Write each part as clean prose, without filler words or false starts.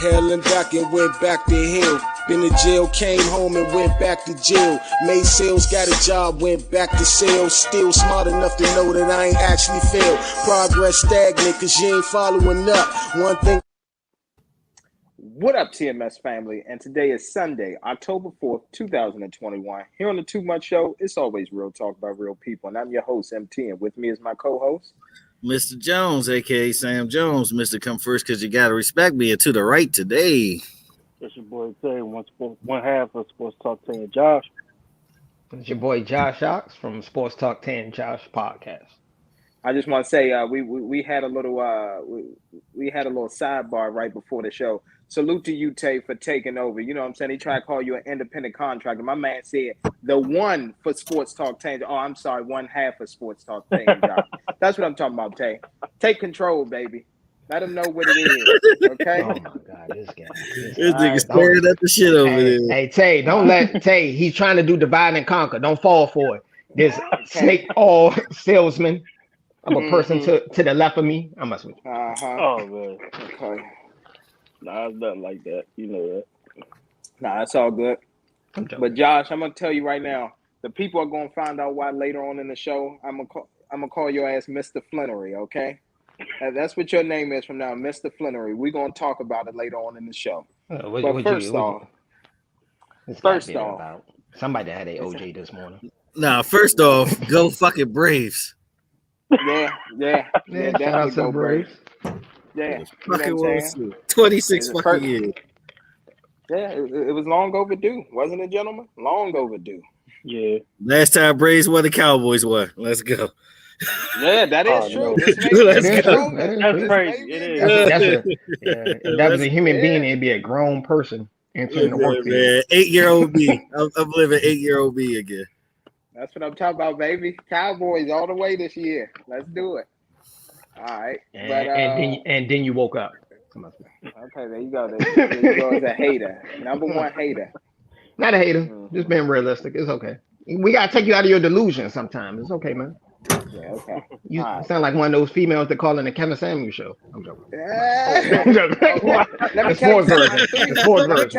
Hell and back and went back to hell. Been to jail, came home and went back to jail. Made sales, got a job, went back to sales. Still smart enough to know that I ain't actually failed. Progress stagnant cause you ain't following up. One thing. What up, TMS family? And today is Sunday, October 4th, 2021. Here on the Too Much Show, it's always real talk by real people. And I'm your host, MT, and with me is my co-host, Mr. Jones, a.k.a. Sam Jones. Mr. Come First because you got to respect me. And to the right today. It's your boy Tay, one half of Sports Talk 10, Josh. It's your boy Josh Ox from Sports Talk 10 Josh Podcast. I just want to say we had a little we had a little sidebar right before the show. Salute to you, Tay, for taking over. You know what I'm saying? He tried to call you an independent contractor. My man said the one for Sports Talk 10. Oh, I'm sorry, one half of Sports Talk 10. That's what I'm talking about, Tay. Take control, baby. Let him know what it is. Okay. Oh my God, this guy. This nigga staring at the shit over there. Hey, Tay, don't let Tay. He's trying to do divide and conquer. Don't fall for it. This snake all salesman. I'm a person to the left of me. I must be. Oh man. Okay. Nah, it's nothing like that. You know that. Nah, it's all good. But Josh, I'm gonna tell you right now, the people are gonna find out why later on in the show. I'm gonna call your ass Mr. Flinnery, okay? That's what your name is from now, Mr. Flinnery. We're gonna talk about it later on in the show. First off, somebody had a OJ this morning. Nah, first off, go fucking Braves. Yeah, definitely go Braves. Yeah, fucking World Series. 26 fucking years. Yeah, it was long overdue, wasn't it, gentlemen? Long overdue. Yeah. Last time Braves won, the Cowboys won. Let's go. Yeah, that is true. That's crazy. It is. If that was a human being, it'd be a grown person entering the work field. 8-year-old B. I'm living 8-year-old B again. That's what I'm talking about, baby. Cowboys all the way this year. Let's do it. All right. And then you woke up. Okay, there you go. There you go as a hater. Number one hater. Not a hater. Just being realistic. It's okay. We gotta take you out of your delusion sometimes. It's okay, man. Yeah, okay. You sound like one of those females that call in the Kevin Samuels show. I'm joking. I'm joking. Let me tell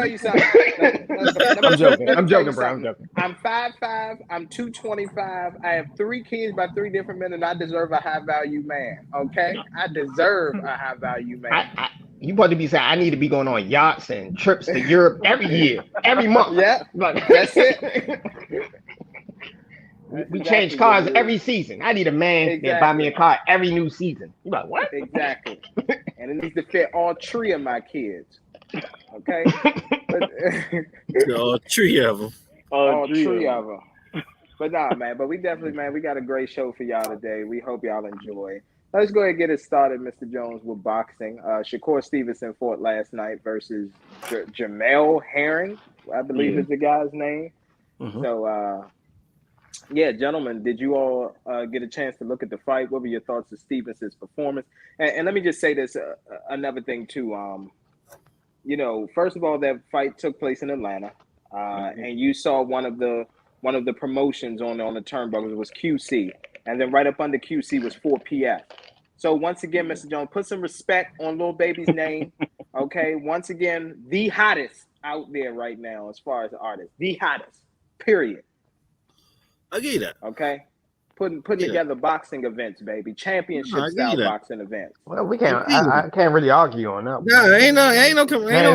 you something. I'm joking, bro. I'm joking. I'm 5'5". I'm 225. I have 3 kids by 3 different men, and I deserve a high value man. Okay, I deserve a high value man. You about to be saying I need to be going on yachts and trips to Europe every year, every month. Yeah, that's it. We change cars every season. I need a man that buy me a car every new season. You like what? Exactly. And it needs to fit all 3 of my kids. Okay. All 3 of them. All 3 of them. But nah, man. But we definitely, man, we got a great show for y'all today. We hope y'all enjoy. Let's go ahead and get it started, Mr. Jones, with boxing. Shakur Stevenson fought last night versus Jamel Herring, I believe is the guy's name. So, yeah, gentlemen, did you all get a chance to look at the fight? What were your thoughts of Stevenson's performance? And let me just say this, another thing too. You know, first of all, that fight took place in Atlanta, and you saw one of the promotions on the turnbuckles was QC, and then right up under QC was 4PF. So once again, Mr. Jones, put some respect on Lil Baby's name. Okay, once again, the hottest out there right now as far as artists, the hottest. Period. I get that. Okay, putting together boxing events, baby, championship style boxing events. Well, we can't. I can't really argue on that. No, ain't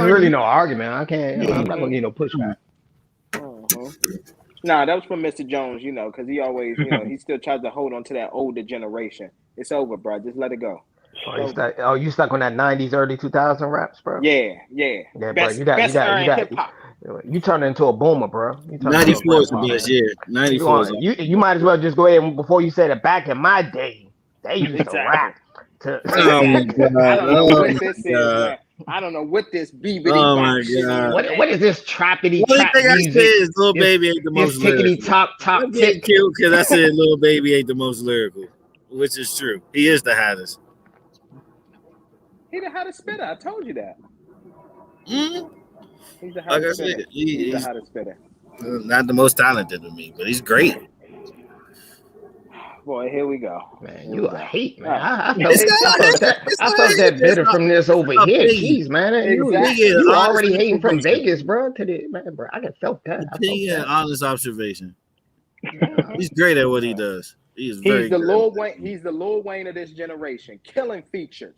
really no argument. I can't. I'm not gonna get no pushback. Nah, that was from Mr. Jones, you know, because he always, you know, he still tries to hold on to that older generation. It's over, bro. Just let it go. You stuck on that 90s, early 2000 raps, bro? Yeah, bro. You got. You turn into a boomer, bro. 94 is the best year. 94. You might as well just go ahead and before you said it. Back in my day, they used to rap. I don't know what this BBD. Oh my God! What is this trappity? Only thing I said is Lil Baby ain't the most lyrical. Top tick killed because I said Lil Baby ain't the most lyrical, which is true. He is the hottest. He the hottest spitter. I told you that. He's the Like hottest spitter. He's the hottest spitter. Not the most talented of me, but he's great. Boy, here we go. Man, you a hate, man. Right. I felt that bitter from this over here. Jeez, man. Exactly. You already hating from Vegas, bro. Man, bro, I felt that. Opinion, honest observation. He's great at what he does. He's the Lil Wayne. He's the Lil Wayne of this generation. Killing features.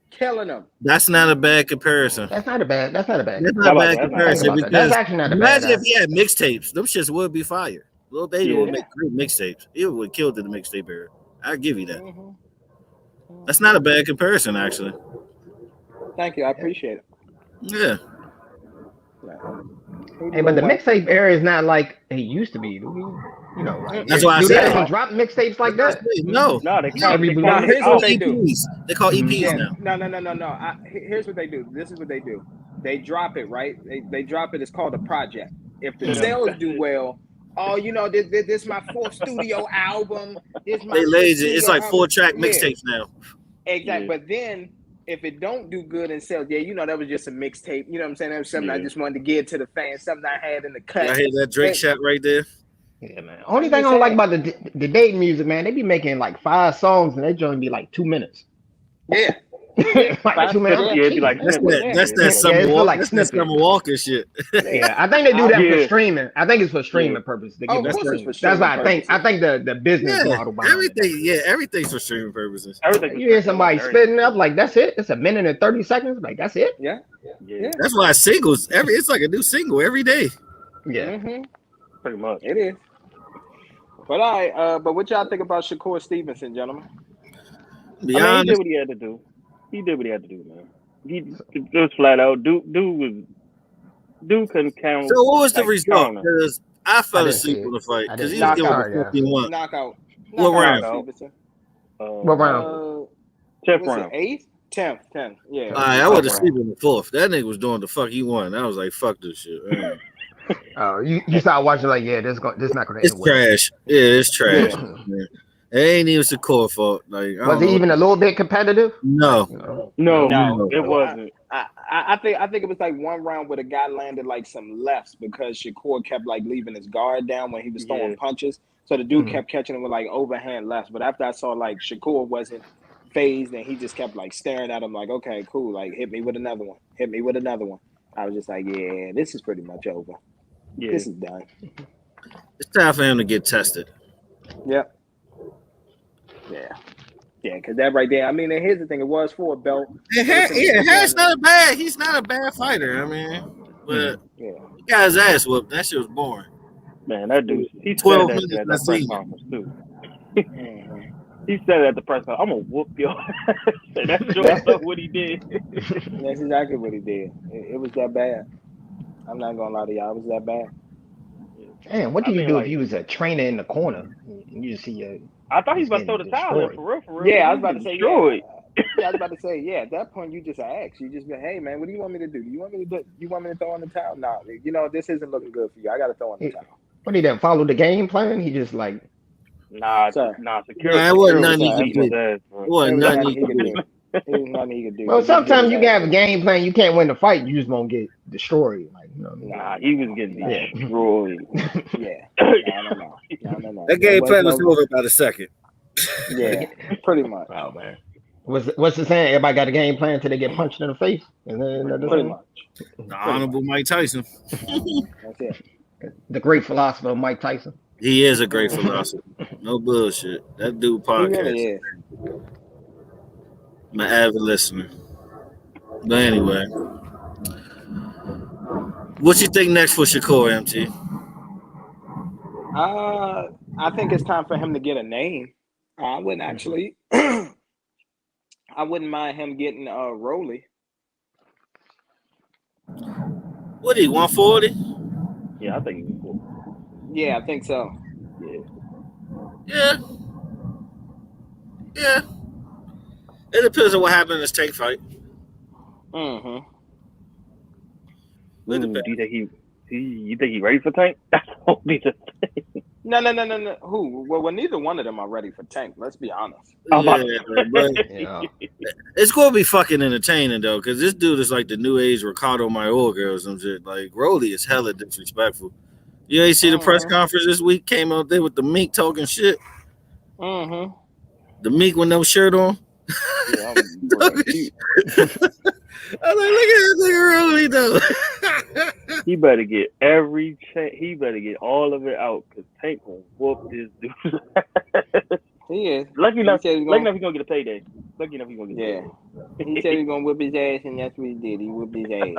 Killing them. That's not a bad comparison. That's not a bad comparison. Because that's actually not a bad. Imagine if he had mixtapes. Them shits would be fire. Lil Baby would make great mixtapes. He would kill the mixtape era. I'll give you that. That's not a bad comparison, actually. Thank you. I appreciate it. Yeah. Hey, but the mixtape era is not like it used to be. You know, like, that's why I said they drop mixtapes like that. No, here's what they do. They call EPs now. No. Here's what they do. This is what they do. They drop it, right? They drop it. It's called a project. If the sales do well, oh, you know, this is my fourth studio album. They lazy. It's like 4-track mixtapes now. Exactly. But then if it don't do good in sales, you know, that was just a mixtape. You know what I'm saying? That was something I just wanted to give to the fans. Something I had in the cut. I hear that Drake shot right there. Yeah, man. Only thing I don't like about the dating music, man, they be making like 5 songs and they join be like 2 minutes. Yeah. Like 2 minutes. Yeah, it'd be like that's that Summer Walker shit. Yeah, I think they do that for streaming. I think it's for streaming purposes. That's why I think the business model behind everything's for streaming purposes. You hear somebody spitting up like that's it. It's a minute and 30 seconds. Like that's it. Yeah. That's why singles it's like a new single every day. Yeah. Pretty much. It is. But all right, but what y'all think about Shakur Stevenson, gentlemen? He did what he had to do. Man. He was flat out. Dude couldn't count. So what was the result? Because I fell asleep on the fight because he was giving 51. Knockout. What round? What round? 10th round. 8th? 10th. Yeah. All right, I would have slept in the 4th. That nigga was doing the fuck he won. I was like, fuck this shit. Oh, you started watching like, this not gonna end. It's trash. Yeah, it's trash. Yeah. It ain't even Shakur fault. Like, was he even a little bit competitive? No, it wasn't. I think it was like one round where the guy landed like some lefts because Shakur kept like leaving his guard down when he was throwing punches. So the dude kept catching him with like overhand lefts. But after I saw like Shakur wasn't phased and he just kept like staring at him like, okay, cool, like hit me with another one. I was just like, yeah, this is pretty much over. Yeah. This is done. It's time for him to get tested. Yep. Yeah, because that right there. I mean, and here's the thing: it was for a belt. Harris not bad. He's not a bad fighter. I mean, but he got his ass whooped. That shit was boring. Man, that dude. He 12 said minutes. that at the press conference too. He said it at the press conference. I'm gonna whoop your ass. That's just what he did. That's exactly what he did. It was that bad. I'm not gonna lie to y'all. It was that bad. Damn, what do you do if you was a trainer in the corner? You just see I thought he was about to throw the towel in for real. Yeah, I was about to say, I was about to say, at that point, you just ask. You just be, hey, man, what do you want me to do? You want me to throw in the towel? No, you know, this isn't looking good for you. I got to throw in the towel. What, he didn't follow the game plan? He just like... Nah, security. It wasn't nothing he could do. It wasn't nothing he could do. There's nothing he could do. Well, sometimes you can have a game plan. You can't win the fight. You just won't get destroyed. Like, you know, nah, he was getting destroyed. Yeah. No. That game plan was over about a second. Yeah, pretty much. Oh man, what's the saying? Everybody got a game plan until they get punched in the face, and then pretty much. The honorable Mike Tyson. That's it. The great philosopher Mike Tyson. He is a great philosopher. No bullshit. That dude podcast. He really is. My avid listener. But anyway, what you think next for Shakur, MT? I think it's time for him to get a name. I wouldn't actually. I wouldn't mind him getting Rolly. What he 140? Yeah, I think he's cool. Yeah, I think so. Yeah. It depends on what happened in this tank fight. Mm-hmm. You think he ready for Tank? That's won't be the thing. No. Who? Well, neither one of them are ready for Tank. Let's be honest. But it's gonna be fucking entertaining though, because this dude is like the new age Ricardo Mayorga or some shit. Like Rolly is hella disrespectful. You ain't see the press conference this week? Came out there with the mink talking shit. Mm-hmm. The Meek with no shirt on. Yeah, I was like, look at that nigga Rolly though. he better get every he better get all of it out because Tank gonna whoop this dude. He is. Lucky enough He he's gonna get a payday. Lucky enough he's gonna get a payday. He said he's gonna whip his ass, and that's what he did. He whipped his ass.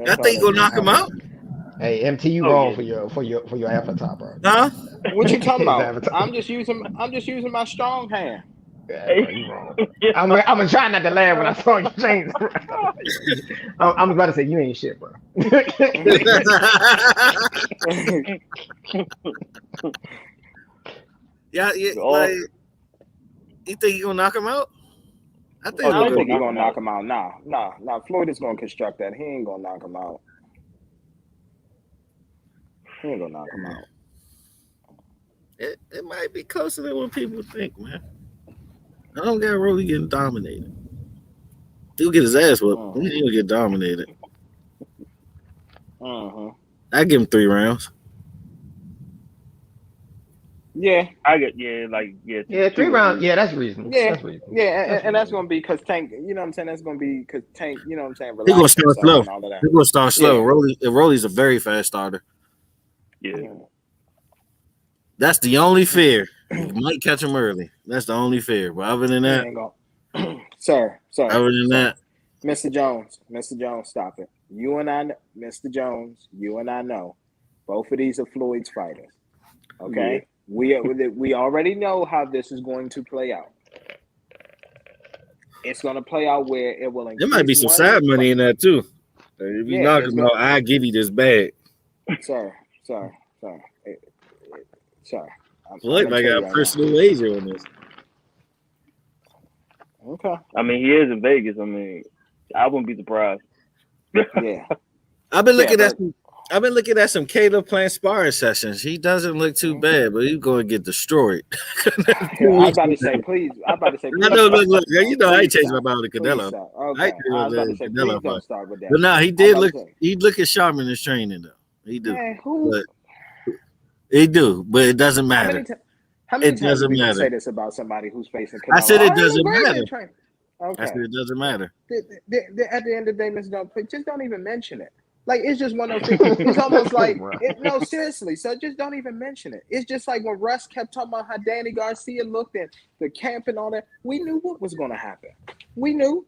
I think gonna knock him out. Hey, MT, you wrong for your avatar, bro. Huh? What you talking about? I'm just using my strong hand. Yeah, bro, you wrong. I'm gonna try not to laugh when I saw you change. I'm about to say you ain't shit, bro. Yeah, like, you think he gonna knock him out? I don't think he's gonna knock him out. Nah. Floyd is gonna construct that. He ain't gonna knock him out. He ain't gonna knock him out. It might be closer than what people think, man. I don't got Rolly getting dominated. He'll get his ass whooped. He'll get dominated. I give him 3 rounds. Yeah, I get 3 rounds. Yeah, that's reasonable. Yeah, that's reasonable. and that's gonna be because Tank. You know what I'm saying? That's gonna be because Tank. You know what I'm saying? He's gonna start slow. He's gonna start slow. Rolly's a very fast starter. Yeah. That's the only fear. You might catch him early. That's the only fear. But other than that, sir. Other than that, Mr. Jones, stop it. You and I, Mr. Jones, you and I know both of these are Floyd's fighters. Okay, we already know how this is going to play out. It's going to play out where it will. There might be some side money in that too. If you knock him out, I give you this bag. Sir. Floyd might got a personal wager on this. Okay. I mean, he is in Vegas. I mean, I wouldn't be surprised. Yeah. I've been looking at some Caleb playing sparring sessions. He doesn't look too bad, but he's going to get destroyed. I'm about to say, please. No, look. You know, I ain't changed my mind with Canelo. Okay. I was about to say, please don't start with that. But no, he did look. He look at sharp in his training though. He do. Man, He do, but it doesn't matter. How many times do you say this about somebody who's facing Canelo? I said it doesn't matter. Okay. I said it doesn't matter. At the end of the day, just don't even mention it. Like, it's just one of those things. It's almost like, no, seriously. So just don't even mention it. It's just like when Russ kept talking about how Danny Garcia looked at the camp and all that. We knew what was going to happen. We knew.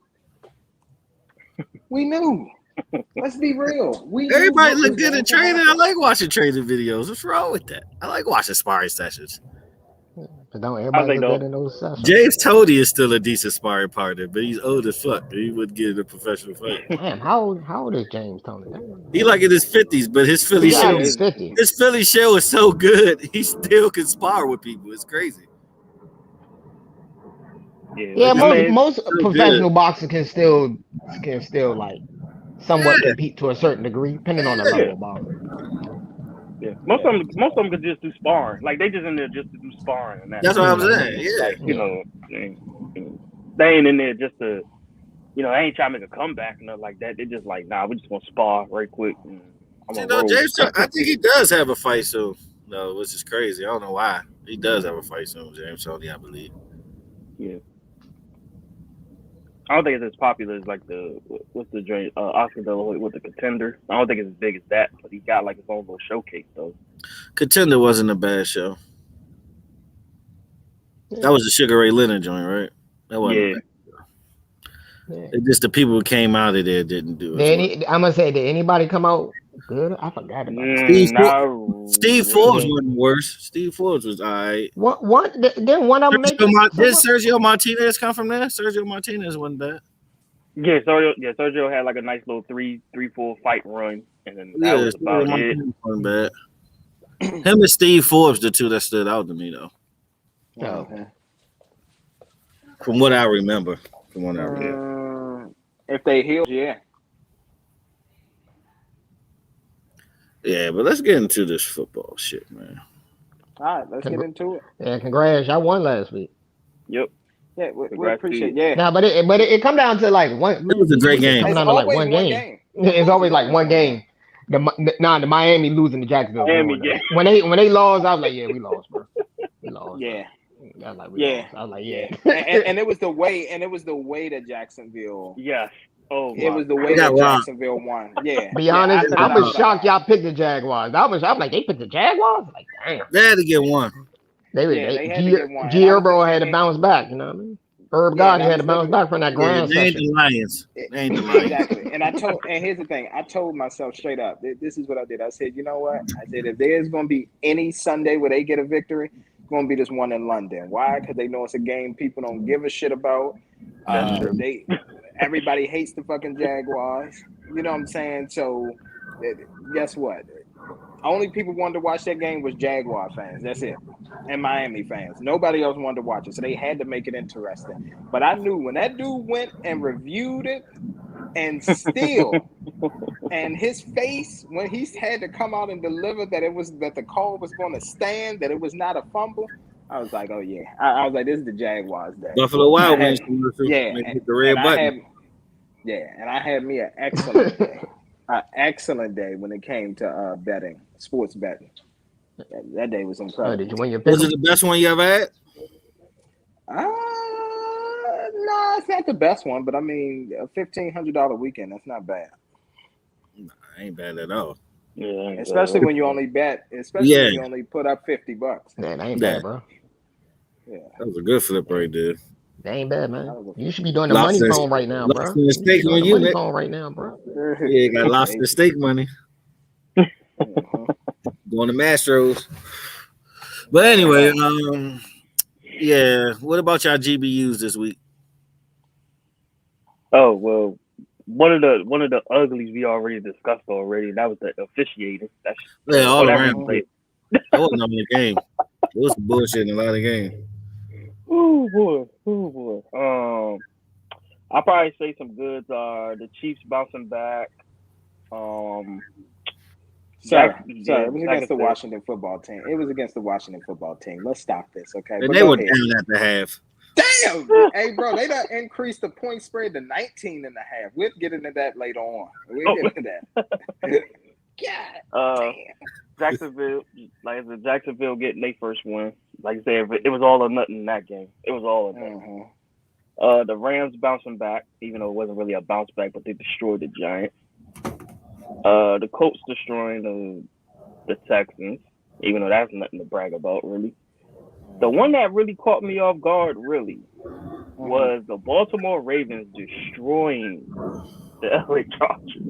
Let's be real. Everybody look good in training. I like watching training videos. What's wrong with that? I like watching sparring sessions. But don't everybody look good in those sessions? James Tony is still a decent sparring partner, but he's old as fuck. He wouldn't get in a professional fight. Damn, how old is James Tony? He like in his 50s, but his Philly show is so good. He still can spar with people. It's crazy. Yeah, most professional boxers can still like somewhat compete to a certain degree, depending on the level of boxing. Yeah, most of them could just do sparring. Like they just in there just to do sparring. And that's what I'm saying. Yeah, like, you know, they ain't in there just to, you know, they ain't trying to make a comeback and nothing like that. They just like, nah, we just gonna spar right quick. And James, I think he does have a fight soon. No, which is crazy. I don't know why. He does have a fight soon, James Tony, I believe. Yeah. I don't think it's as popular as like what's the joint Oscar De La Hoya with the Contender. I don't think it's as big as that, but he got like his own little showcase though. Contender wasn't a bad show. That was the Sugar Ray Leonard joint, right? That wasn't a bad show. It's just the people who came out of there didn't do it. I'm gonna say, did anybody come out good? I forgot about that. Steve Forbes wasn't worse. Steve Forbes was all right. Then one of them did Sergio Martinez come from there? Sergio Martinez wasn't bad. Yeah, Sergio had like a nice little 3-4 fight run, and then that was about it. Wasn't bad. Him and Steve Forbes, the two that stood out to me though. Okay. From what I remember. If they heal, yeah. Yeah, but let's get into this football shit, man. All right, let's get into it. Yeah, congrats. Y'all won last week. Yep. Yeah, we appreciate it. Yeah. No, but it come down to like one. It was a great game. It come down to like one game. It's always like one game. The Miami losing to Jacksonville. Miami, yeah. When they lost, I was like, yeah, we lost, bro. We lost. Yeah. Bro. I was like, Yeah. I was like, yeah. and it was the way that Jacksonville. Yes. Oh, it was the way that Jacksonville won. Yeah. Be honest, I was shocked y'all picked the Jaguars. I'm like, they picked the Jaguars? Like, damn. They had to get one. They had to get one. Gio had to bounce back, you know what I mean? Herb Gotti had to bounce back from that grind They ain't session. the Lions. They ain't the Lions. Exactly. And here's the thing. I told myself straight up, this is what I did. I said, you know what? I said, if there's going to be any Sunday where they get a victory, it's going to be this one in London. Why? Because they know it's a game people don't give a shit about. Everybody hates the fucking Jaguars. You know what I'm saying? So guess what? Only people wanted to watch that game was Jaguar fans. That's it. And Miami fans. Nobody else wanted to watch it. So they had to make it interesting. But I knew when that dude went and reviewed it and still and his face when he had to come out and deliver that the call was going to stand, that it was not a fumble, I was like, oh yeah. I was like, this is the Jaguars day. Buffalo Wild Wings. Yeah. The red button. And I had me an excellent day. An excellent day when it came to betting, sports betting. That day was incredible. Did you win your pick? Was it the best one you ever had? No, it's not the best one, but I mean, a $1,500 weekend, that's not bad. Nah, ain't bad at all. Yeah, especially when you only bet, when you only put up $50. Man, that ain't bad, bro. Yeah, that was a good flip right there. That ain't bad, man. You should be doing the money phone right now, bro. The steak on you, money phone right now, bro. Yeah, you got lobster steak money. Going to Mastros. But anyway, yeah. What about y'all GBUs this week? Oh well, one of the uglies we already discussed already. That was the officiating. That's all around. I wasn't on the game. It was bullshit in a lot of games. Oh boy. I'll probably say some goods are the Chiefs bouncing back. Sorry, it was against the Washington football team. Let's stop this, okay? But they were down at the half. Damn! Hey, bro, they done increased the point spread to 19 and a half. We'll get into that later on. We'll get into that. God damn. Jacksonville getting their first win. Like I said, it was all or nothing in that game. It was all or nothing. The Rams bouncing back, even though it wasn't really a bounce back, but they destroyed the Giants. The Colts destroying the Texans, even though that's nothing to brag about, really. The one that really caught me off guard, really, was the Baltimore Ravens destroying the LA Chargers.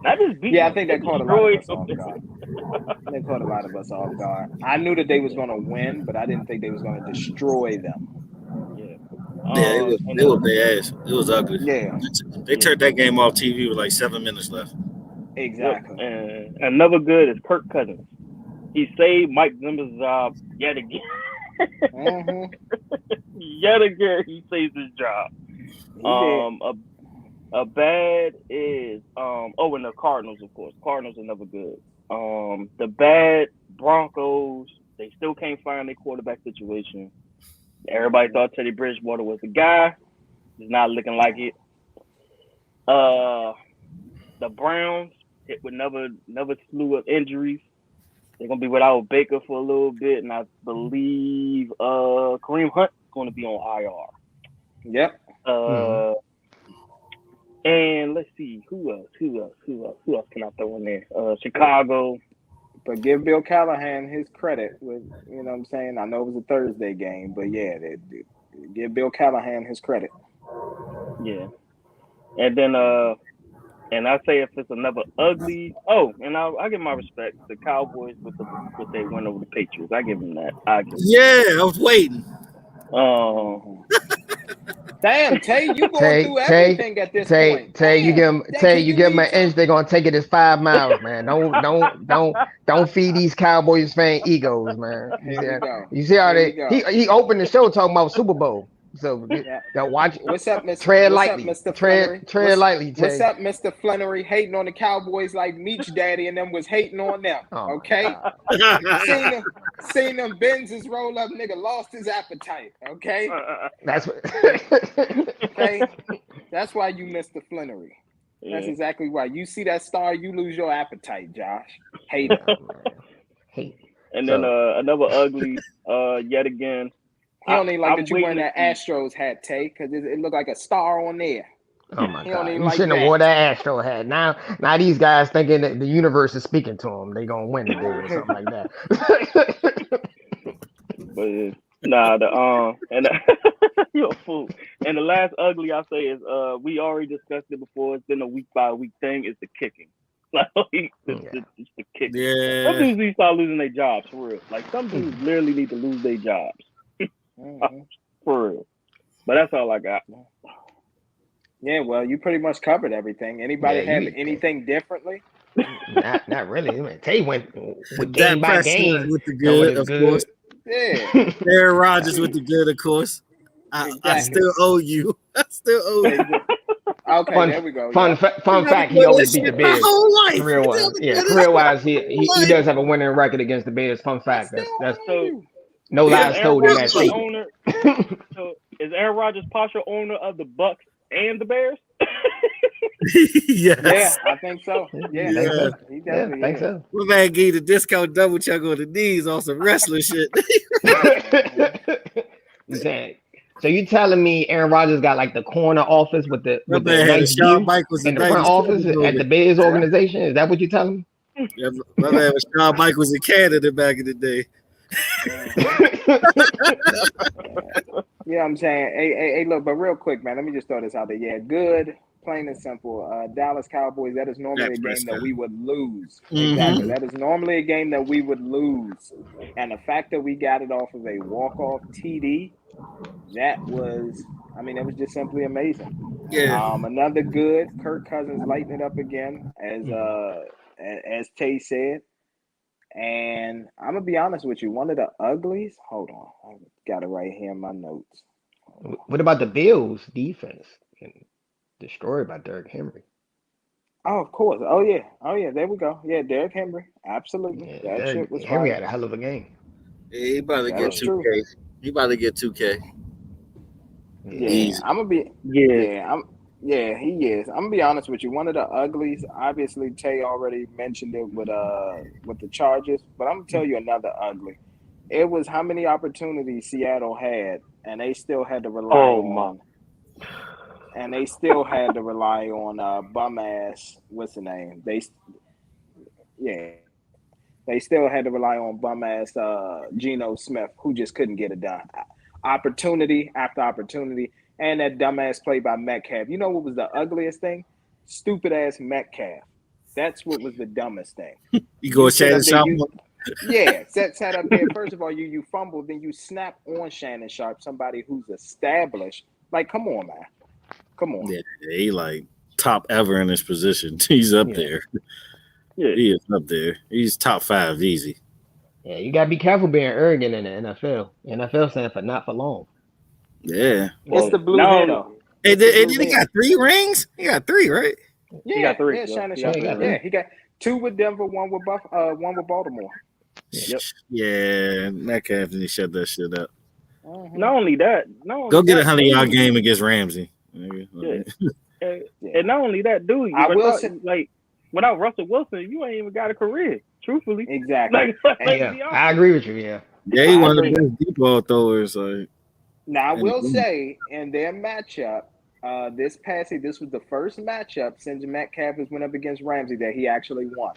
Not just beating I think they caught a lot of us off guard. They caught a lot of us off guard. I knew that they was going to win, but I didn't think they was going to destroy them. It was their ass. It was ugly. Yeah. They turned that game off TV with like 7 minutes left. Exactly. And another good is Kirk Cousins. He saved Mike Zimmer's job yet again. Yet again, he saves his job. A bad is and the Cardinals, of course. Cardinals are never good. The bad Broncos, they still can't find their quarterback situation. Everybody thought Teddy Bridgewater was the guy. He's not looking like it. The Browns hit with another slew of injuries. They're gonna be without Baker for a little bit, and I believe Kareem Hunt is going to be on IR. Yep. And let's see who else can I throw in there? Chicago. But give Bill Callahan his credit with, you know what I'm saying? I know it was a Thursday game, but yeah, give Bill Callahan his credit. Yeah. And then and I say if it's another ugly, and I give my respect to the Cowboys with they win over the Patriots. I give them that. I was waiting. Damn, Tay, you going through everything at this point. Tay, you give them an inch, they're gonna take it as 5 miles, man. Don't feed these Cowboys fan egos, man. You see how he opened the show talking about Super Bowl. So watch. What's up, Mr. Tread What's lightly. Up, Mr. Tread lightly. Tay. What's up, Mr. Flannery? Hating on the Cowboys like Meech Daddy and them was hating on them. Okay, seen them Benz's roll up. Nigga lost his appetite. Okay, that's what. Okay, that's why you Mr. Flannery. That's exactly right. You see that star, you lose your appetite, Josh. Hate it. Hate. And then another ugly, yet again. He don't even like that you wearing that Astros hat, Tay, because it looked like a star on there. Oh my God! You shouldn't have wore that Astro hat. Now these guys thinking that the universe is speaking to them. They gonna win today or something like that. But and you're a fool. And the last ugly I say is we already discussed it before. It's been a week by week thing. It's the kicking. Like it's the kicking. Yeah. Some dudes need to start losing their jobs for real. Like some dudes literally need to lose their jobs for real. But that's all I got. Yeah, well, you pretty much covered everything. Anybody have anything differently? Not really. I mean, Tay went with game by game with the good, of course. Yeah. Aaron Rodgers with the good, of course. I still owe you. I still owe you. Okay, there we go. Fun fact: he always beat the Bears. My whole life. Career-wise, he does have a winning record against the Bears. Fun fact: that's no lies told in that statement. So is Aaron Rodgers partial owner of the Bucks and the Bears? Yes. Yeah, I think so. Yeah, he definitely think so. My man gave the discount double check on the knees on some wrestling shit. Exactly. So you telling me Aaron Rodgers got like the corner office with the nice view in the front office at the Bears organization? Is that what you're telling me? Yeah, my man was Shawn Michaels in Canada back in the day. Yeah, I'm saying, hey, look, but real quick, man, let me just throw this out there. Yeah, good, plain and simple. Dallas Cowboys, that is normally a game that we would lose. Exactly. That is normally a game that we would lose. And the fact that we got it off of a walk-off TD, that was, it was just simply amazing. Yeah. Another good, Kirk Cousins lighting it up again, as Tay said. And I'm going to be honest with you, one of the uglies, hold on, I got it right here in my notes. What about the Bills defense? Destroyed by Derrick Henry. Oh, of course. Oh, yeah, there we go. Yeah, Derrick Henry, absolutely. Yeah, that shit was Henry fire. had a hell of a game. Yeah, he about to get 2K. He about to get 2K. Yeah, Easy. I'm going to be, Yeah, he is. I'm gonna be honest with you. One of the uglies, obviously, Tay already mentioned it with the Chargers, but I'm gonna tell you another ugly. It was how many opportunities Seattle had, and they still had to rely on. And they still had to rely on bum ass. What's the name? They still had to rely on bum ass Geno Smith, who just couldn't get it done. Opportunity after opportunity. And that dumbass play by Metcalf. You know what was the ugliest thing? Stupid ass Metcalf. That's what was the dumbest thing. You go Shannon Sharp. Yeah, sat up there. First of all, you fumble, then you snap on Shannon Sharp, somebody who's established. Like, come on, man. Come on. Yeah, he like top ever in his position. He's up there. Yeah, he is up there. He's top 5 easy. Yeah, you gotta be careful being arrogant in the NFL. NFL stands for not for long. Yeah. It's the blue hair, though. Hey, he got 3 rings? He got 3, right? Yeah, he got 3. Yeah, Shannon Sharp. Yeah, he got 2 with Denver, 1 with Baltimore. Yep. Yeah, Metcalf didn't shut that shit up. Not only that, go get a 100-yard game against Ramsey. Yeah. And not only that, dude, I will say, like without Russell Wilson, you ain't even got a career. Truthfully, exactly. I agree with you. Yeah, he one of the best deep ball throwers. Like, now I will say, in their matchup, this was the first matchup since Metcalf went up against Ramsey that he actually won.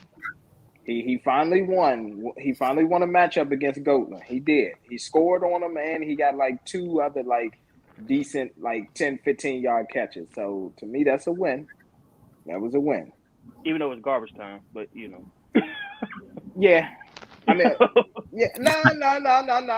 He finally won. He finally won a matchup against Goatland. He did. He scored on him, and he got like 2 other like decent like 10, 15-yard catches. So to me, that's a win. That was a win. Even though it's garbage time, but you know. Yeah. I mean, yeah, no.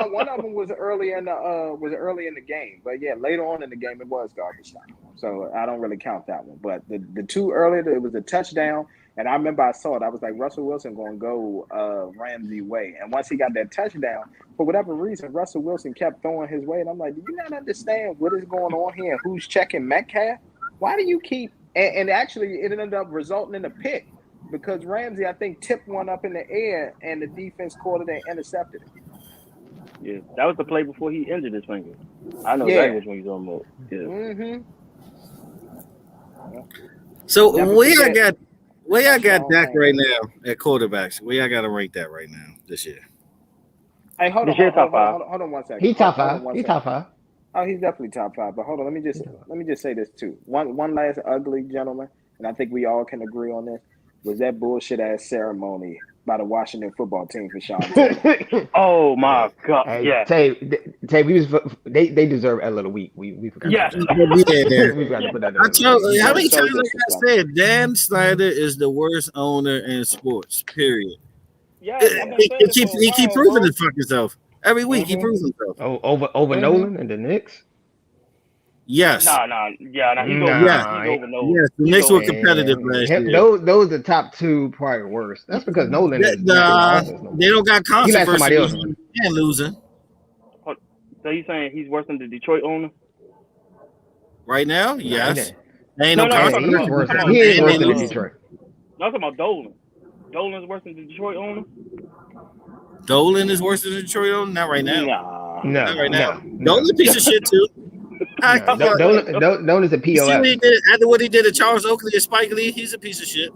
One of them was early in the game, but yeah, later on in the game it was garbage time, so I don't really count that one. But the 2 earlier, it was a touchdown, and I remember I saw it. I was like, Russell Wilson going to go Ramsey way, and once he got that touchdown, for whatever reason, Russell Wilson kept throwing his way, and I'm like, do you not understand what is going on here? Who's checking Metcalf? Why do you keep? And actually, it ended up resulting in a pick. Because Ramsey, I think, tipped one up in the air, and the defense caught it and intercepted it. Yeah, that was the play before he injured his finger. I know exactly which one you're talking about. Yeah. So where I got Dak right now at quarterbacks. Where I got to rank that right now this year. Hey, hold on 1 second. He top five. He top five. Oh, he's definitely top five. But hold on, let me just say this too. One last ugly gentleman, and I think we all can agree on this, was that bullshit ass ceremony by the Washington football team for Sean Taylor. Oh my God! Hey, yeah, Tay, they deserve L of the week. We forgot. Yes. We forgot to put that. How many times I said Dan Snyder is the worst owner in sports? Period. Yeah, he keep proving the fuck himself every week. He proves himself. Over Nolan and the Knicks. Yes. He's over Nolan. Yes, the Knicks were competitive last year. Those are the top two, probably worst. That's because Nolan is they don't got controversy and losing. So you saying he's worse than the Detroit owner? Right now? Yes. He is worse than Detroit. No, I'm talking about Dolan. Dolan is worse than the Detroit owner? Dolan is worse than the Detroit owner? Not right now. No. Not right now. Dolan's a piece of shit, too. Dolan is a POS. After what he did to Charles Oakley and Spike Lee, he's a piece of shit.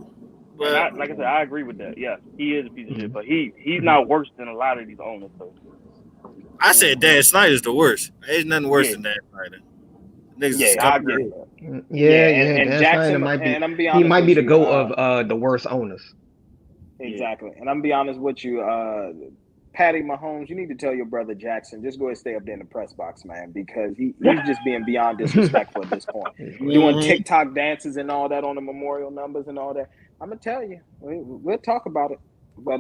But like I said, I agree with that. Yeah, he is a piece of shit, but he's not worse than a lot of these owners. So. I said Dan Snyder's the worst. There's nothing worse than Dan Snyder. I agree. And Jackson might be the GOAT of the worst owners. Exactly. And I'm gonna be honest with you, Patty Mahomes, you need to tell your brother Jackson, just go ahead and stay up there in the press box, man, because he's just being beyond disrespectful at this point. Doing TikTok dances and all that on the memorial numbers and all that. I'm gonna tell you, we'll talk about it. But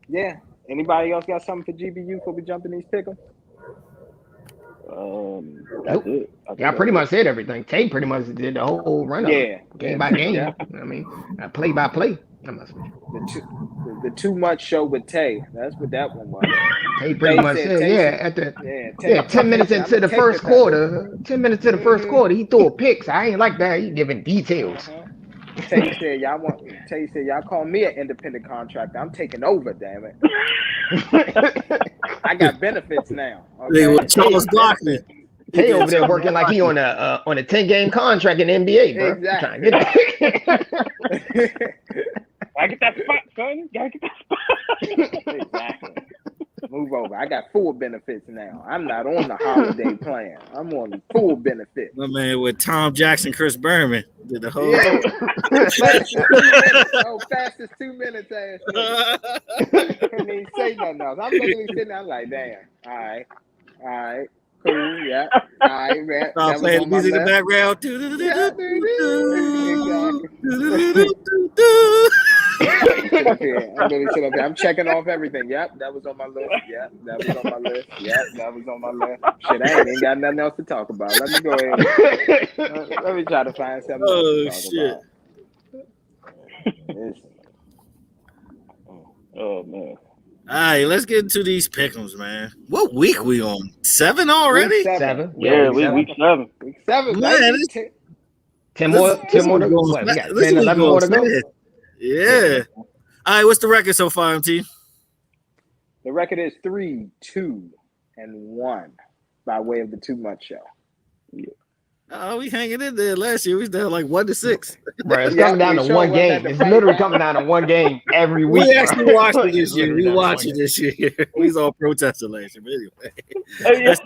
yeah. Anybody else got something for GBU before we jump in these pick'em? That's it. I pretty much said everything. Tay pretty much did the whole run-up. Yeah. Game by game. Yeah. I mean, play by play. The too much show with Tay. That's what that one was. Tay pretty much said, 10 minutes into the first quarter. 10 minutes to the first quarter, he threw a pick. So I ain't like that. He giving details. Tay said, y'all call me an independent contractor. I'm taking over, damn it. I got benefits now. Okay? Charles Barkley. Tay over there working like he on a 10-game contract in the NBA, bro. Exactly. I get that spot, son. Gotta get that spot. Exactly. Move over. I got full benefits now. I'm not on the holiday plan. I'm on the full benefits. My man with Tom Jackson, Chris Berman did the whole. Fastest 2 minutes, ass. Couldn't even say nothing else. I'm looking at sitting there, I'm like, damn. All right. Cool, yeah. All right, man. Stop playing the music in the background. I'm really sitting up here. I'm checking off everything. Yep, that was on my list. Yep, that was on my list. Yep, that was on my list. Shit, I ain't got nothing else to talk about. Let me go ahead. Let me try to find something else to talk about. Oh, man. All right, let's get into these pick'ems, man. What week we on? 7 already? Week 7. Yeah, week 7. Week 7, man. 10 more to go. We got 10, 11 more to go. Yeah. All right, what's the record so far, MT? The record is 3-2-1 by way of the Too Much Show. Yeah. Oh, we hanging in there. Last year we was down like 1-6. Bro, it's coming down to one game. It's literally coming down to one game every week. We actually watched it this year. We watched it this year. We was all protesting last year, but anyway.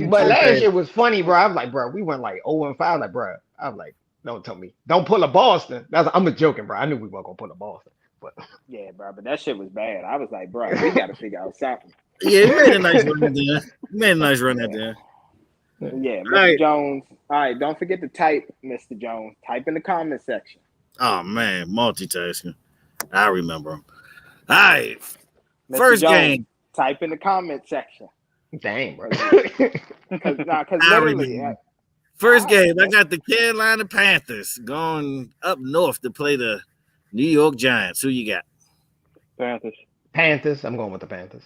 But last year was funny, bro. I was like, bro, we went like 0-5. Like, bro, I was like, don't tell me. Don't pull a Boston. I'm just joking, bro. I knew we weren't going to pull a Boston. But yeah, bro, but that shit was bad. I was like, bro, we got to figure out something. Yeah, we made a nice run at there. Yeah, Mr. Jones. All right, don't forget to type, Mr. Jones. Type in the comment section. Oh, man, multitasking. I remember him. All right, Mr. first Jones, game. Type in the comment section. dang, bro. Because literally, first game, I got the Carolina Panthers going up north to play the New York Giants. Who you got? Panthers. I'm going with the Panthers.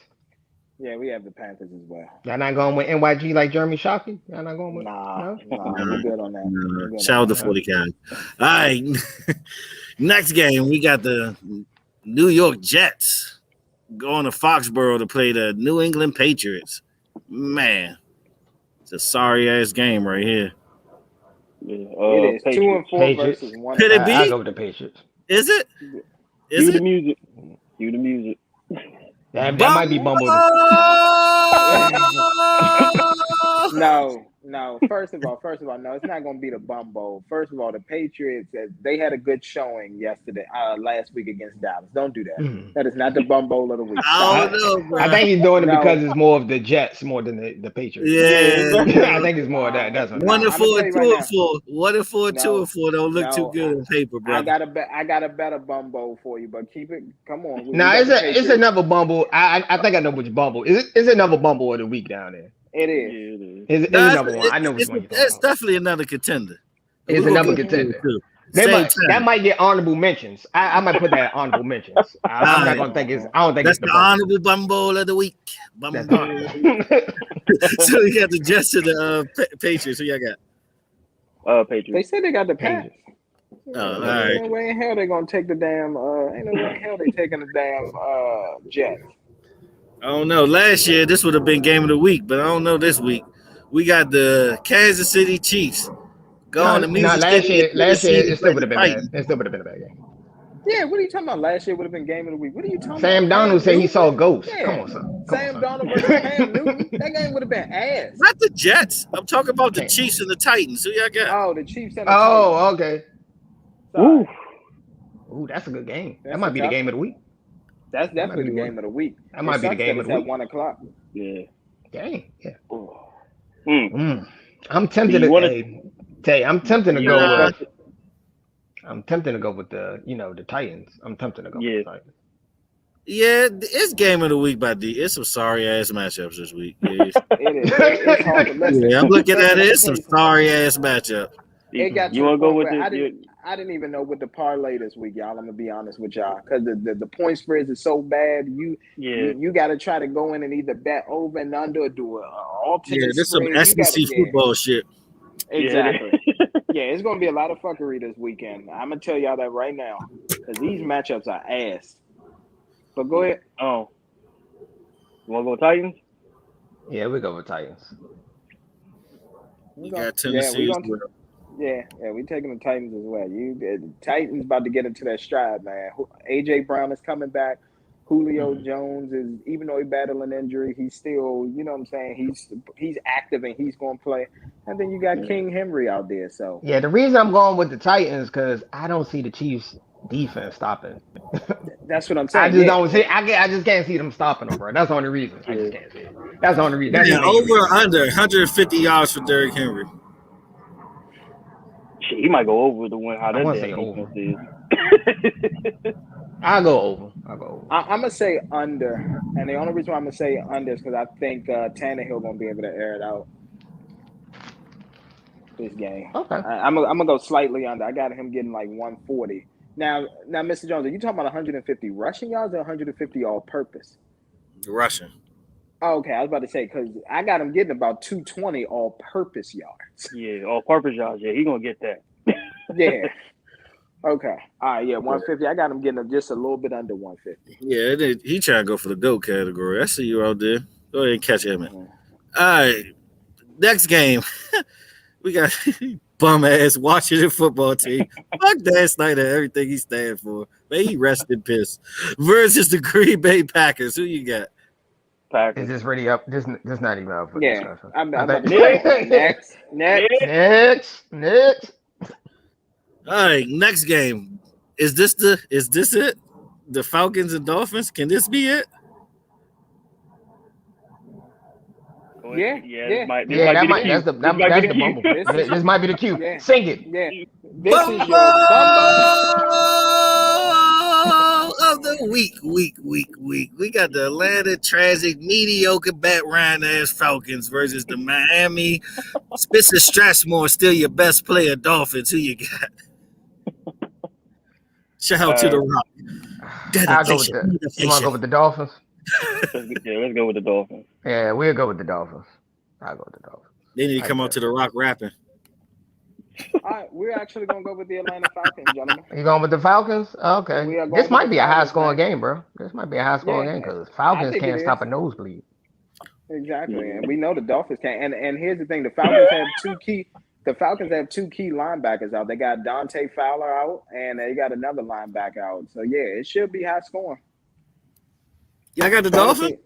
Yeah, we have the Panthers as well. Y'all not going with NYG like Jeremy Shockey? Y'all not going with? Nah, we're good on that. No. Shout out to 40 County. All right. Next game, we got the New York Jets going to Foxborough to play the New England Patriots. Man, it's a sorry-ass game right here. Yeah, it is Patriots. 2-4 Patriots. versus 1. Could it be? I go with the Patriots. Is it? Cue the music. Cue the music. That might be Bumble. No. First of all, no, it's not going to be the Bumbo. First of all, the Patriots, they had a good showing last week against Dallas. Don't do that. Mm. That is not the Bumbo of the week. I don't know, bro. I think he's doing it because it's more of the Jets more than the Patriots. Yeah. I think it's more of that. That's what 1 and 4, 2 and 4. 1 and 4, 2 and 4 don't look too good on paper, bro. I got a better Bumbo for you, but keep it. Come on. Now it's another Bumble. I think I know which Bumble. It's another Bumble of the week down there. It is. Yeah, it is. It's another one. I know which one you're talking It's about. definitely another contender. It's another contender. That might get honorable mentions. I might put that at honorable mentions. I'm not gonna think it's. I don't think that's it's the honorable Bumble of the week. So you got the Jets and the Patriots. Who y'all got? Patriots. They said they got the Pats. All right. Ain't no way in hell they gonna take the damn. Ain't no way in hell they taking the damn Jets. I don't know. Last year, this would have been game of the week, but I don't know this week. We got the Kansas City Chiefs going to Music City. Last year, it still would have been bad. It still would have been a bad game. Yeah, what are you talking about? Last year would have been game of the week. What are you talking Sam about? Donald said he saw ghosts. Yeah. Come on, son. Sam Donald versus Cam Newton. That game would have been ass. Not the Jets. I'm talking about the Chiefs and the Titans. Who y'all got? Oh, the Chiefs and the Titans. Okay. Sorry. Ooh, that's a good game. That might be the game of the week. That's definitely the game of the week. That might be the game of the week. At 1 o'clock. Yeah. Dang. Yeah. Mm. I'm tempted I'm tempting to go with. I'm tempting to go with the Titans. I'm tempting to go with the Titans. Yeah, it's game of the week by D. It's some sorry ass matchups this week. Yeah. It is. It's hard to listen. Yeah, I'm looking at it. It's some sorry ass matchup. It got you want to go with I didn't even know what to parlay this week, y'all. I'm gonna be honest with y'all, because the point spreads is so bad. You got to try to go in and either bet over and under or do alternate. Yeah, this some SEC football shit. Exactly. Yeah, it's gonna be a lot of fuckery this weekend. I'm gonna tell y'all that right now, because these matchups are ass. But go ahead. Oh, you want to go with Titans? Yeah, we go with Titans. We got Tennessee as well. Yeah, we taking the Titans as well. The Titans about to get into that stride, man. AJ Brown is coming back. Julio Jones is, even though he's battling injury, he's still, you know what I'm saying, he's active and he's going to play. And then you got King Henry out there. So yeah, the reason I'm going with the Titans because I don't see the Chiefs defense stopping. That's what I'm saying. I just don't see. I just can't see them stopping them, bro. That's the only reason. I just can't see it. That's the only reason. Yeah, over or under 150 yards for Derrick Henry. Shit, he might go over to win how that defense is. I'll go over. I'm gonna say under, and the only reason why I'm gonna say under is because I think Tannehill gonna be able to air it out this game. Okay. I'm gonna go slightly under. I got him getting like 140. Now, Mr. Jones, are you talking about 150 rushing yards or 150 all-purpose? Rushing. Oh, okay, I was about to say because I got him getting about 220 all-purpose yards. Yeah, all-purpose yards. Yeah, he gonna get that. Yeah. Okay. All right. Yeah, 150. I got him getting just a little bit under 150. Yeah, he trying to go for the GOAT category. I see you out there. Go ahead and catch him. All right. Next game. We got bum ass Washington football team. Fuck Dan Snyder, everything he stand for. Man, he rested piss. Versus the Green Bay Packers. Who you got? Packers. Is this really up? This not even up for discussion. I'm about to say next. All right, next game. Is this it? The Falcons and Dolphins? Can this be it? Yeah. That might be the bumble. This might be the cue. Yeah. Sing it. Yeah. This is your bumble of the week. We got the Atlanta tragic, mediocre, bat Ryan ass Falcons versus the Miami Spencer Strasmore, still your best player Dolphins. Who you got? Shout out to the Rock. I'll go with you want to go with the Dolphins? Let's go with the Dolphins. Yeah, we'll go with the Dolphins. I'll go with the Dolphins. They need to come out to the Rock rapping. All right, we're actually going to go with the Atlanta Falcons, gentlemen. You going with the Falcons? Okay. This might be a high-scoring game, bro. This might be a high-scoring game because Falcons can't stop a nosebleed. Exactly, and we know the Dolphins can. And here's the thing: the Falcons the Falcons have 2 key linebackers out. They got Dante Fowler out, and they got another linebacker out. So yeah, it should be high scoring. Y'all got the Dolphins?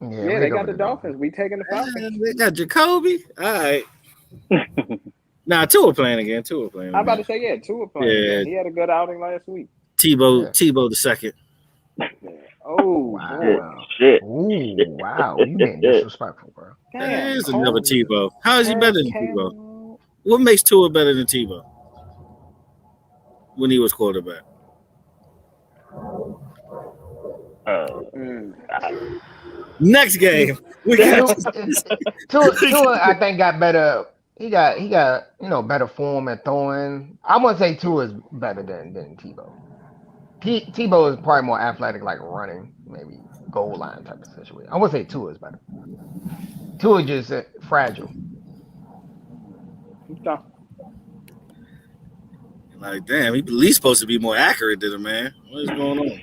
Yeah, they got the Dolphins. We taking the Falcons. They got Jacoby. All right. Nah, Tua playing again. I'm about to say, yeah, Tua playing again. He had a good outing last week. Tebow the second. Oh, wow. Shit. Ooh, wow. You being disrespectful, bro. There's another Tebow. How is he better than Tebow? What makes Tua better than Tebow when he was quarterback? Next game. We got Tua, I think, got better. He got better form at throwing. I wouldn't say Tua is better than Tebow. Tebow is probably more athletic, like running, maybe goal line type of situation. I wouldn't say Tua is better. Tua is just fragile. Okay. Like, damn, he at least supposed to be more accurate than him, man. What is going on?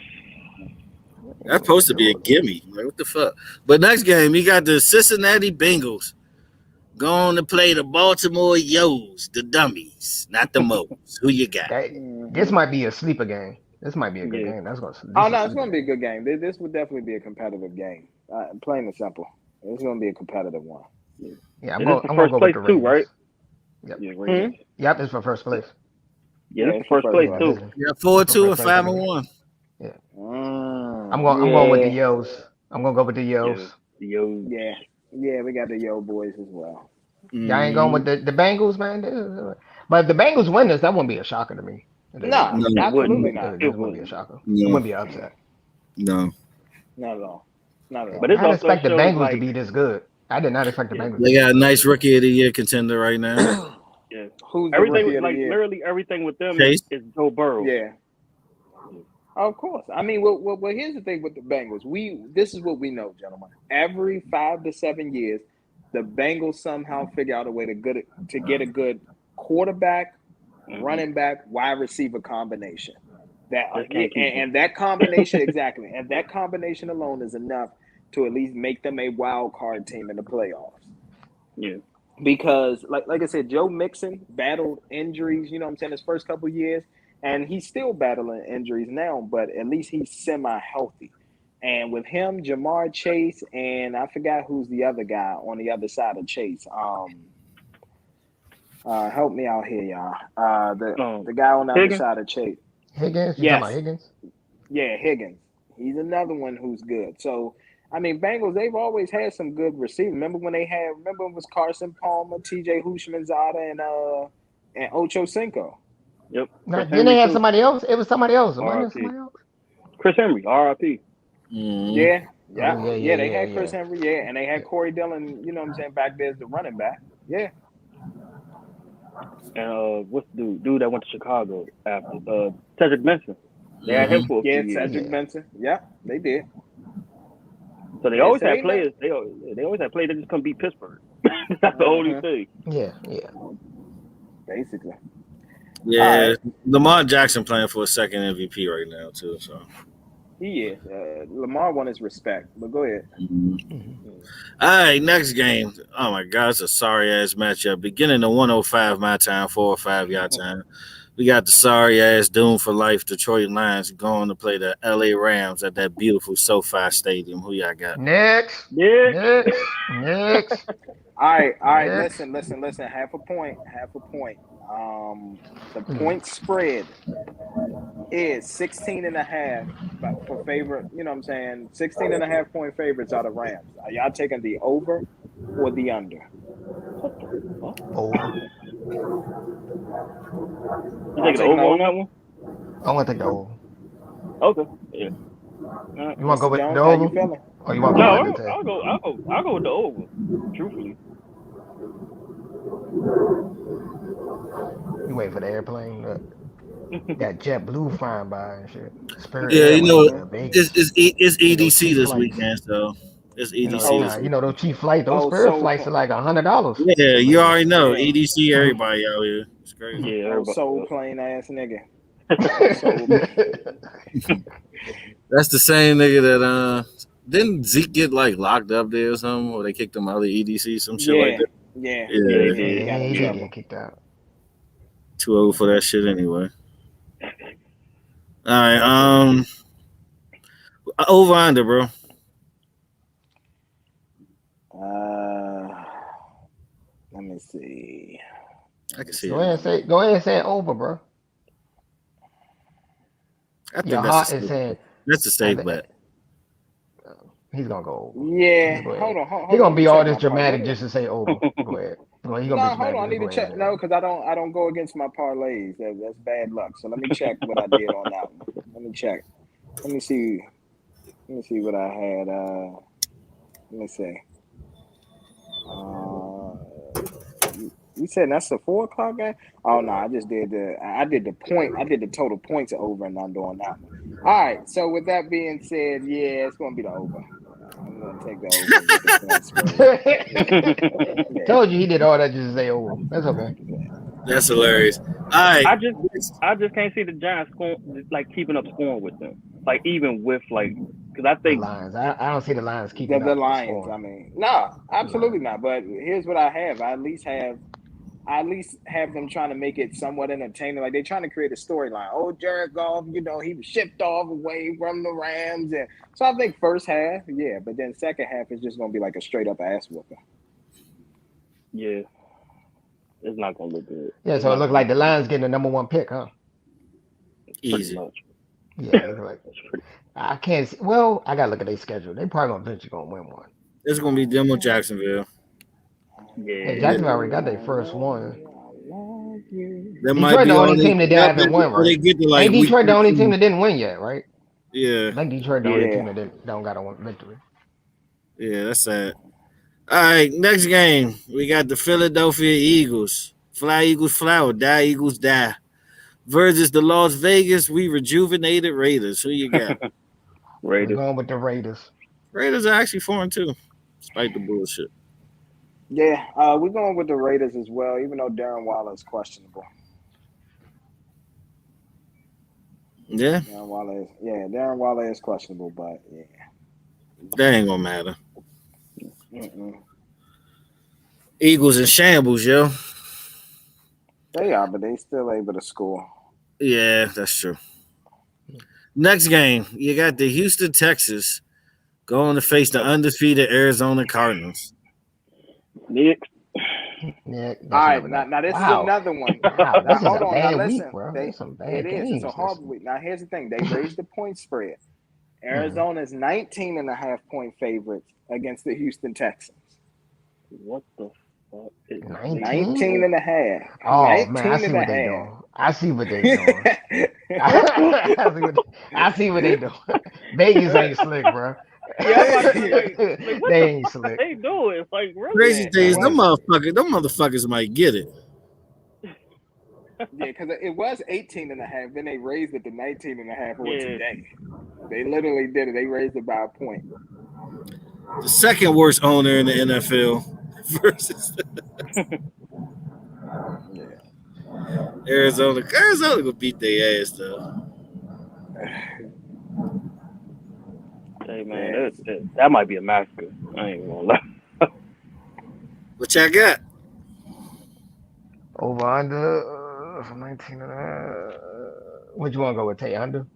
That's supposed to be a gimme. Like, what the fuck? But next game, you got the Cincinnati Bengals going to play the Baltimore Yo's, the dummies, not the Mo's. Who you got? This might be a sleeper game. This might be a good game. It's going to be a good game. This would definitely be a competitive game. Plain and simple. It's going to be a competitive one. Yeah, I'm going to go with the Ravens. Too, right? Yep. Yeah, Yep, it's for first place. Yeah, it's first place too. Yeah, 4-2 and 5-1. Yeah. I'm going with the Yo's. I'm going to go with the Yo's. The Yo's. Yeah, we got the Yo boys as well. Y'all ain't going with the Bengals, man. But if the Bengals win this, that wouldn't be a shocker to me. No, absolutely not. It wouldn't be a shocker. It wouldn't be an upset. No. Not at all. But I didn't expect the Bengals to be this good. I did not expect the Bengals. They got a nice rookie of the year contender right now. Yeah. Who's everything literally everything with them is Joe Burrow. Yeah. Of course. I mean, well, here's the thing with the Bengals. This is what we know, gentlemen. Every 5 to 7 years, the Bengals somehow figure out a way to get a good quarterback, running back, wide receiver combination. And that combination exactly, and that combination alone is enough to at least make them a wild card team in the playoffs. Yeah. Because like I said, Joe Mixon battled injuries, you know what I'm saying, his first couple of years, and he's still battling injuries now, but at least he's semi-healthy. And with him, Jamar Chase, and I forgot who's the other guy on the other side of Chase. Help me out here, y'all. The guy on the other side of Chase. Higgins? You talking about Higgins? Yeah, Higgins. He's another one who's good. So, I mean, Bengals, they've always had some good receivers. Remember it was Carson Palmer, TJ Houshmandzadeh, and Ocho Cinco. Yep. No, didn't they have somebody else? It was somebody else. Chris Henry, RIP. Yeah, they had Chris Henry, and they had Corey Dillon, you know what I'm saying, back there as the running back. Yeah. And what's the dude that went to Chicago after Cedric Benson? They had him for a few years. Cedric Benson. Yeah, they did. So they always had players. They always had players that just couldn't beat Pittsburgh. That's the only thing. Yeah. Basically. Yeah, right. Lamar Jackson playing for a second MVP right now too. So he is. Lamar won his respect. But go ahead. All right, next game. Oh my God, it's a sorry ass matchup. Beginning at 1:05 my time, 4:05 your time. We got the sorry ass doomed for life Detroit Lions going to play the LA Rams at that beautiful SoFi Stadium. Who y'all got? Next. All right. Listen. Half a point. The point spread is 16.5 for favorite. You know what I'm saying? 16.5 point favorites are the Rams. Are y'all taking the over or the under? Over. You taking the over on that one? I want to take the over. Okay. Yeah. You want to go with the over? Or you want to go with the I'll go with the over. Truthfully. You wait for the airplane. Got JetBlue flying by and shit. Spirit you know, it's EDC this weekend, so it's EDC. You know those cheap flights, those Spirit flights are like $100. Yeah, you already know EDC. Everybody out here, it's crazy. Yeah, soul plane ass nigga. That's the same nigga that didn't Zeke get like locked up there or something, or they kicked him out of EDC, some shit like that. Yeah, Yeah. they He did. did get kicked out. Too old for that shit anyway. All right. Over under, bro. Let me see. I can see Go it. ahead and say it over, bro. I think Your that's a heart is safe. saying That's a safe bet. he's gonna go over. Yeah, Go hold ahead. on. He's gonna Let me be all check this my parlay. dramatic just to say over. Go ahead. Well, he's gonna No, be hold on. I dramatic. Just need go to ahead and check. say No, over. because I don't go against my parlays. That's bad luck. So let me check what I did on that one. Let me check. Let me see. Let me see what I had. Let me see. You said that's a 4 o'clock game? Oh no, I just did the point. I did the total points over and under on that one. All right. So with that being said, yeah, it's gonna be the over. I'm gonna take the over with the point spread. Yeah. Told you he did all that just to say over. That's okay. That's hilarious. All right. I just can't see the Giants like keeping up scoring with them. Like even with like, because I The think Lions. I don't see the Lions The keeping up Lions. scoring. I mean, no, absolutely not. But here's what I have. I at least have them trying to make it somewhat entertaining. Like they're trying to create a storyline. Oh, Jared Goff, he was shipped off away from the Rams, and so I think first half, yeah, but then second half is just gonna be like a straight up ass whooping. yeah, it's not gonna look good. Yeah, It's so it not looked gonna like look the good. Lions getting the number 1 pick, huh? Pretty Easy. much. Yeah, it looked like. I can't see. Well, I gotta look at their schedule. They probably gonna eventually gonna win one. It's gonna be them or Jacksonville. Hey, Yeah. Jacksonville already got their first one. That might Detroit be the all only they team that that haven't might be won, all they right? get to like Ain't week Detroit the only team 13. that didn't win yet, right? Yeah. I think Detroit the only team that don't got a victory. Yeah, that's sad. All right, next game. We got the Philadelphia Eagles. Fly Eagles fly or die Eagles die. Versus the Las Vegas we rejuvenated Raiders. Who you got? We're Raiders. going with the Raiders. Raiders are actually 4-2, despite the bullshit. Yeah, we're going with the Raiders as well, even though Darren Waller is questionable. Yeah, Darren Waller is questionable, but yeah, that ain't gonna matter. Mm-mm. Eagles in shambles, yo. They are, but they still able to score. Yeah, that's true. Next game, you got the Houston Texans going to face the undefeated Arizona Cardinals. Nick. Yeah, All that's right, another. now this is Wow, another one. wow, Now this is hold a on. Now bad week, listen, bro. There's some it bad is. It's a games this horrible week. week. Now here's the thing: they raised the point spread. Mhm. Arizona's 19.5-point favorites against the Houston Texans. What the fuck is 19? 19 and a half. Oh man, I 19 see and a what they half. doing. I see what they doing. I see what they doing. Vegas ain't slick, bro. Yeah, I'm about to say like what They the ain't fuck are slick. they doing? Like really? Crazy Yeah, thing is, well, them motherfuckers might get it. yeah, because it was 18 and a half. Then they raised it to 19 and a half for Yeah. today. They literally did it. They raised it by a point. The second worst owner in the NFL versus Yeah. Arizona. Arizona gonna beat their ass though. Hey man, Yeah. that might be a massacre. I ain't gonna lie. What y'all got? Over under for 19 and a half. What you want to go with? Tay under?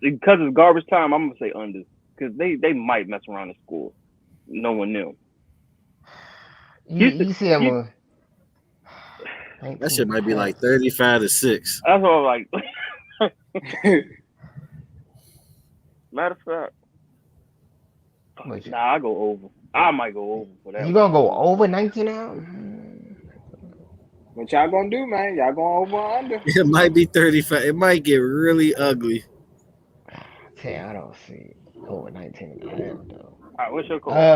Because it's garbage time, I'm gonna say under. Because they might mess around and score. No one knew. You see him Houston, 19 That shit and a might be half. like 35-6. that's what I'm like. Matter of fact, I go over. I might go over for that. You gonna go over 19 now? What y'all gonna do, man? Y'all going over or under? It might be 35. It might get really ugly. Tay, I don't see over 19 and a half though. All right, what's your call?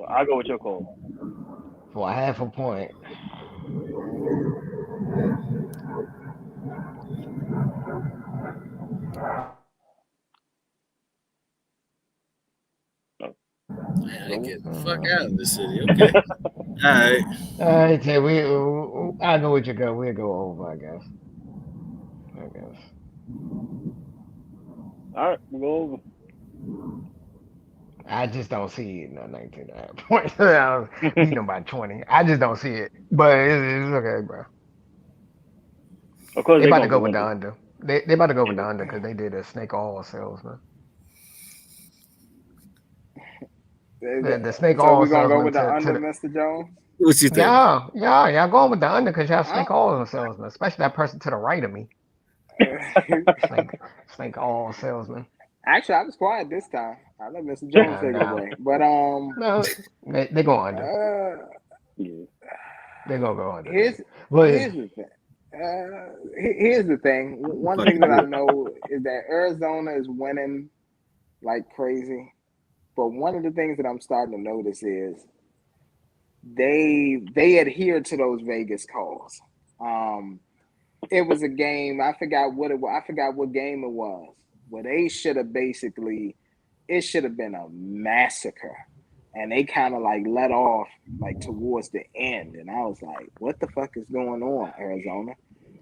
I'll go with your call. For a half a point. Man, they get the fuck out of the city. Okay. All right. All right, Tay, I'll go with your go. We'll go over, I guess. All right, we'll go over. I just don't see it. No 19.5 points. Beat them by 20. I just don't see it. But it's okay, bro. Of course, They about to go with the under. They about to go with the under because they did a snake oil salesman. The snake so oil we're gonna go salesman with the under, Mr. Jones. What you think? Y'all going with the under because y'all snake oil salesman, especially that person to the right of me. snake oil salesman. Actually, I was quiet this time. I let Mr. Jones take it away. But no, they go under. They're gonna go under. Here's the thing. Here's the thing. One thing that I know is that Arizona is winning like crazy. But one of the things that I'm starting to notice is they adhere to those Vegas calls. It was a game. I forgot what game it was. Where they should have it should have been a massacre, and they kind of like let off like towards the end, and I was like, "What the fuck is going on, Arizona?"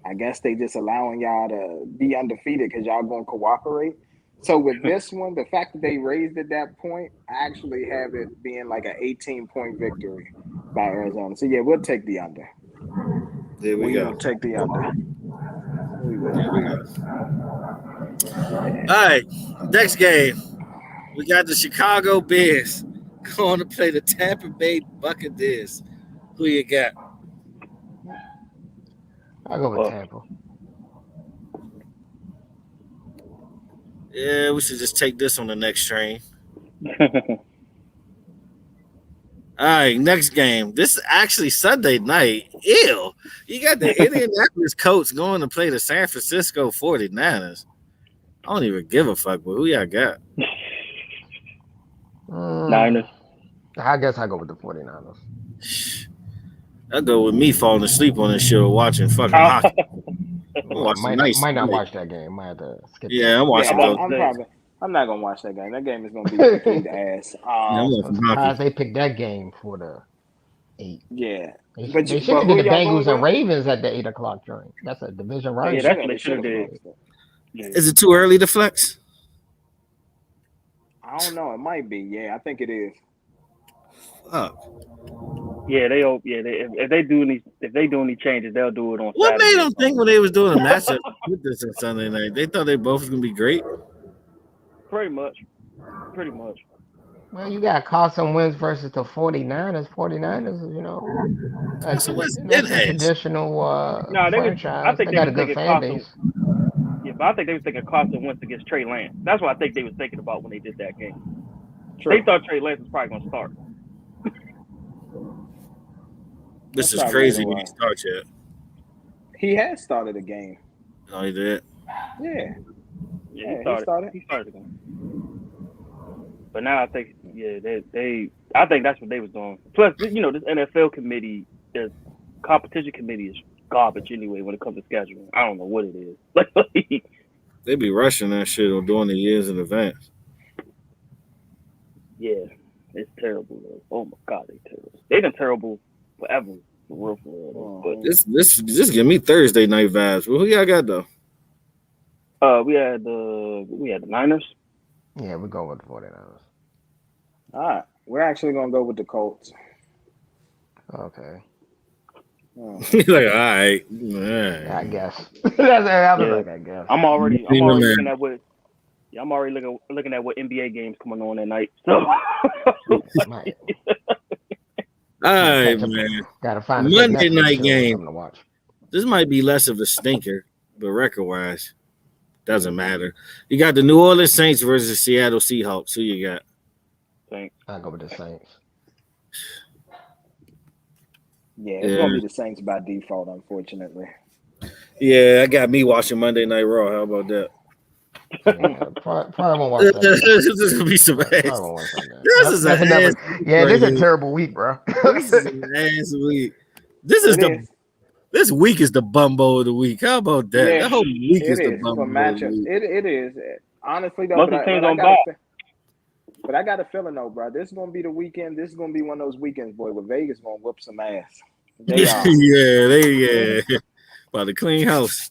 I guess they just allowing y'all to be undefeated because y'all gonna cooperate. So with this one, the fact that they raised at that point, I actually have it being like an 18-point victory by Arizona. So yeah, we'll take the under. There we go. We'll take the under. All right, next game. We got the Chicago Bears going to play the Tampa Bay Buccaneers. Who you got? I'll go with Tampa. Yeah, we should just take this on the next train. All right, next game. This is actually Sunday night. Ew. You got the Indianapolis Colts going to play the San Francisco 49ers. I don't even give a fuck, but who y'all got? Niners. I guess I go with the 49ers. I'll go with me falling asleep on this show watching fucking hockey. Might not watch that game. Might have to skip. Yeah, I'm watching those. I'm not gonna watch that game. That game is gonna be complete ass. I'm surprised they picked that game for the 8. Yeah, they should have did the Bengals and Ravens at the 8:00 joint. That's a division rival. Yeah, that's what they should have did. Yeah. Is it too early to flex? I don't know. It might be. Yeah, I think it is. Fuck. Yeah, if they do any changes, they'll do it on. What Saturday. made them think when they was doing a matchup with this on Sunday night? They thought they both was gonna be great. Pretty much. Well, you got Carson Wentz versus the 49ers. 49ers, you know, that's a traditional franchise. I think they got a good fan base. Yeah, but I think they was thinking Carson Wentz against Trey Lance. That's what I think they was thinking about when they did that game. True. They thought Trey Lance was probably going to start. This is crazy when he starts yet. He has started a game. Oh, he did? Yeah. Yeah, he started the game. But now I think, I think that's what they was doing. Plus, you know, this NFL committee, the competition committee is garbage anyway when it comes to scheduling. I don't know what it is. They be rushing that shit or doing the years in advance. Yeah, it's terrible though. Oh my God, they terrible. They've been terrible forever. For real. But this give me Thursday night vibes. Well, who y'all got though? We had the Niners. Yeah, we're going with the 49ers. All right, we're actually gonna go with the Colts. Okay. He's like, all right. I guess. I guess. I'm already looking at what. Yeah, I'm already looking at what NBA games coming on at night. So. All right, man. Gotta find Monday night game. To watch. This might be less of a stinker, but record-wise, doesn't matter. You got the New Orleans Saints versus the Seattle Seahawks. Who you got? Saints. I'll go with the Saints. Yeah, it's gonna be the Saints by default, unfortunately. Yeah, I got me watching Monday Night Raw. How about that? Yeah, probably won't watch that. This is gonna be some ass. This is a terrible week, bro. This is an ass week. This week is the bumbo of the week. How about that? Yeah, that whole week is the bumbo of the week. It is. Honestly, though, but I got a feeling though, bro. This is gonna be the weekend. This is gonna be one of those weekends, boy, where Vegas gonna whoop some ass. They about to clean house.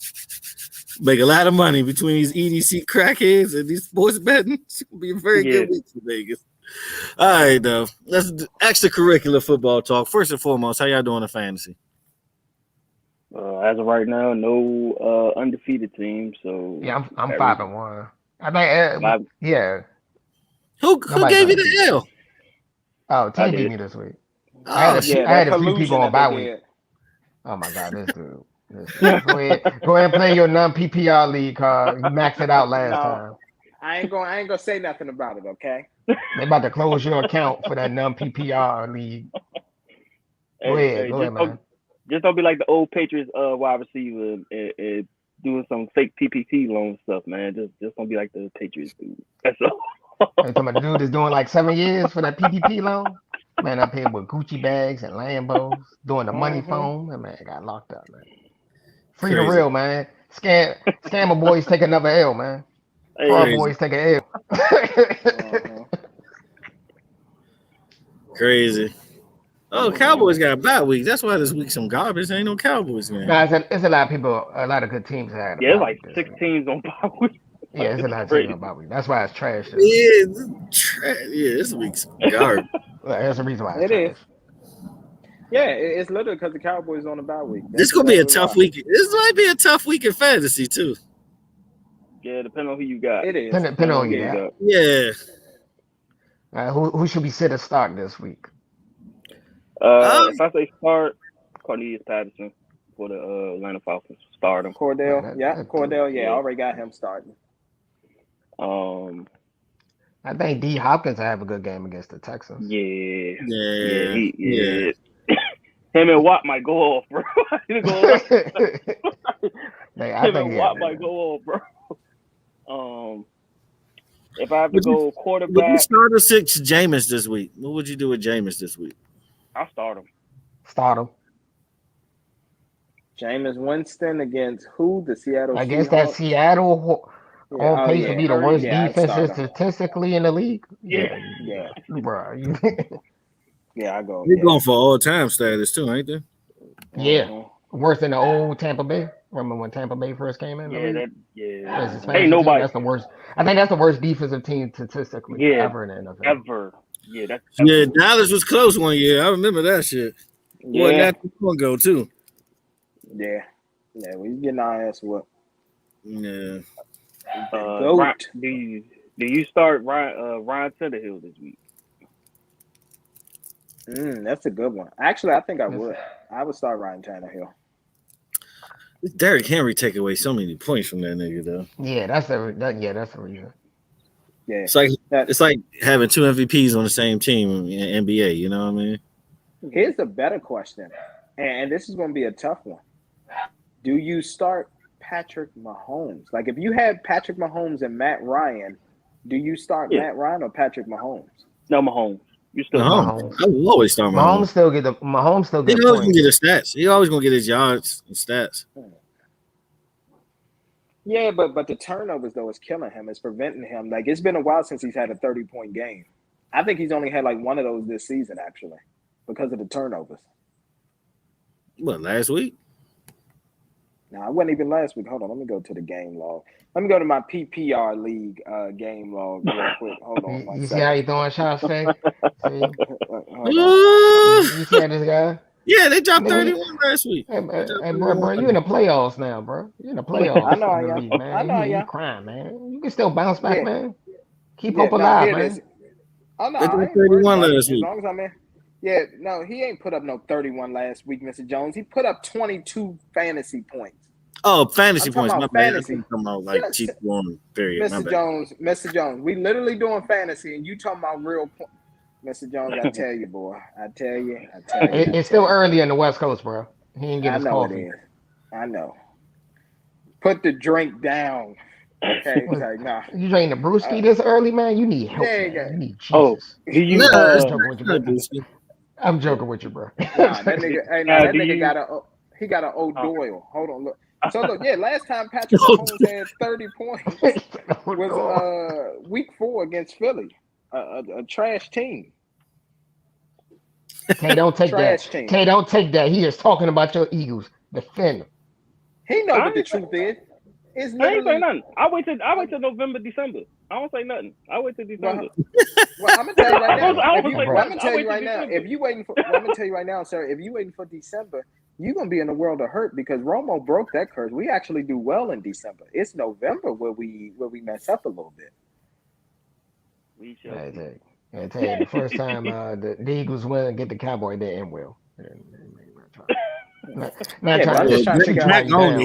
Make a lot of money between these EDC crackheads and these sports betting. It's gonna be a very good week for Vegas. All right, though. Let's do extracurricular football talk. First and foremost, how y'all doing in fantasy? As of right now, no undefeated team. So yeah, I'm 5-1. I think yeah. Who gave you the L? Oh, team beat me this week. Oh, I had a few people on bye week. Did. Oh my god, this dude. Go ahead and play your non-PPR league card. You maxed it out last time. I ain't gonna say nothing about it, okay? They about to close your account for that non-PPR league. Go ahead, man. Just don't be like the old Patriots wide receiver and doing some fake PPP loan stuff, man. Just don't be like the Patriots dude. That's all. You talking about the dude that's doing like 7 years for that PPP loan? Man, I paid with Gucci bags and Lambos, doing the money phone. And man, got locked up, man. Free the real, man. Scammer boys take another L, man. Fraud boys take an L. Crazy. Oh, Cowboys got a bye week. That's why this week some garbage. Ain't no Cowboys, man. Nah, it's a lot of people, a lot of good teams had. Yeah, it's like 6 teams on bye week. Yeah, it's a lot of teams on bye week. That's why it's trash. This week's garbage. That's the reason why it is. Yeah, it's literally because the Cowboys on the bye week. This gonna be a tough week. This might be a tough week in fantasy too. Yeah, depending on who you got. It is. Depending on who you got. Yeah. Who should be sit a start this week? If I say start, Cornelius Patterson for the Atlanta Falcons. Start him. Cordell. Yeah, I already got him starting. I think D Hopkins will have a good game against the Texans. Yeah. Him and Watt might go off, bro. Watt might go off, bro. If I have to go quarterback, would you start or six Jameis this week? What would you do with Jameis this week? I'll start him. Start him. Jameis Winston against who? The Seattle. Against that Seattle. On pace to be the worst defense statistically in the league. Yeah. Bro. Yeah, I go. They're going for all-time status too, ain't they? Yeah. Worse than the old Tampa Bay. Remember when Tampa Bay first came in? Ain't nobody. That's the worst. I think that's the worst defensive team statistically ever in the NFL. Ever. Yeah, Dallas was close one year. I remember that shit. Boy, that one go too. Yeah, we getting our ass whooped. Yeah. Do you start Ryan Tannehill this week? That's a good one. Actually, I think I would. I would start Ryan Tannehill. Derrick Henry take away so many points from that nigga though. Yeah, that's the reason. Yeah, it's like having two MVPs on the same team in NBA. You know what I mean? Here's a better question, and this is going to be a tough one. Do you start Patrick Mahomes? Like, if you had Patrick Mahomes and Matt Ryan, do you start Matt Ryan or Patrick Mahomes? No, Mahomes. You still Mahomes. I will always start Mahomes. Mahomes still get. He always gonna get his stats. He always gonna get his yards and stats. Yeah, but the turnovers though is killing him. It's preventing him. Like, it's been a while since he's had a 30-point game. I think he's only had like one of those this season actually, because of the turnovers. What, last week? No, I wasn't even last week. Hold on, let me go to the game log. Let me go to my PPR league game log real quick. Hold on. You see how you throwing shots, Faye? You see how this guy? Yeah, they dropped 31 last week. Hey, bro, you in the playoffs now, bro. You in the playoffs. I know I am. Man. I know I am. You crying, man. You can still bounce back, man. Keep hope alive, man. Oh, no, they dropped 31 last week. As long as I'm in. Yeah, no, he ain't put up no 31 last week, Mr. Jones. He put up 22 fantasy points. Oh, fantasy points. My bad. Fantasy. I'm talking about like cheap one period. Mr. Jones, we literally doing fantasy, and you talking about real points. Mr. Jones, I tell you, boy. I tell you. It's still early in the West Coast, bro. He ain't getting his coffee. It is. I know. Put the drink down. Okay, like, nah. You drinking the brewski this early, man? You need help. Man. You need Jesus. Oh, I'm joking with you, bro. Nah, that nigga got an old Doyle. Hold on, look. So look, last time Patrick Mahomes had 30 points was week 4 against Philly, a trash team. Tay, don't take that. Tay, don't take that. He is talking about your Eagles. Defend them. He knows what the truth is. I ain't saying nothing. I wait till November, December. I don't say nothing. I wait till December. Well, I'm gonna tell you right now. I'm gonna tell you right now. If you waiting for, I'm gonna tell you right now, sir. If you waiting for December, you're gonna be in a world of hurt because Romo broke that curse. We actually do well in December. It's November where we mess up a little bit. We shall. I tell you, the first time the Eagles win and get the Cowboy, they end well. Not trying to figure out how you down.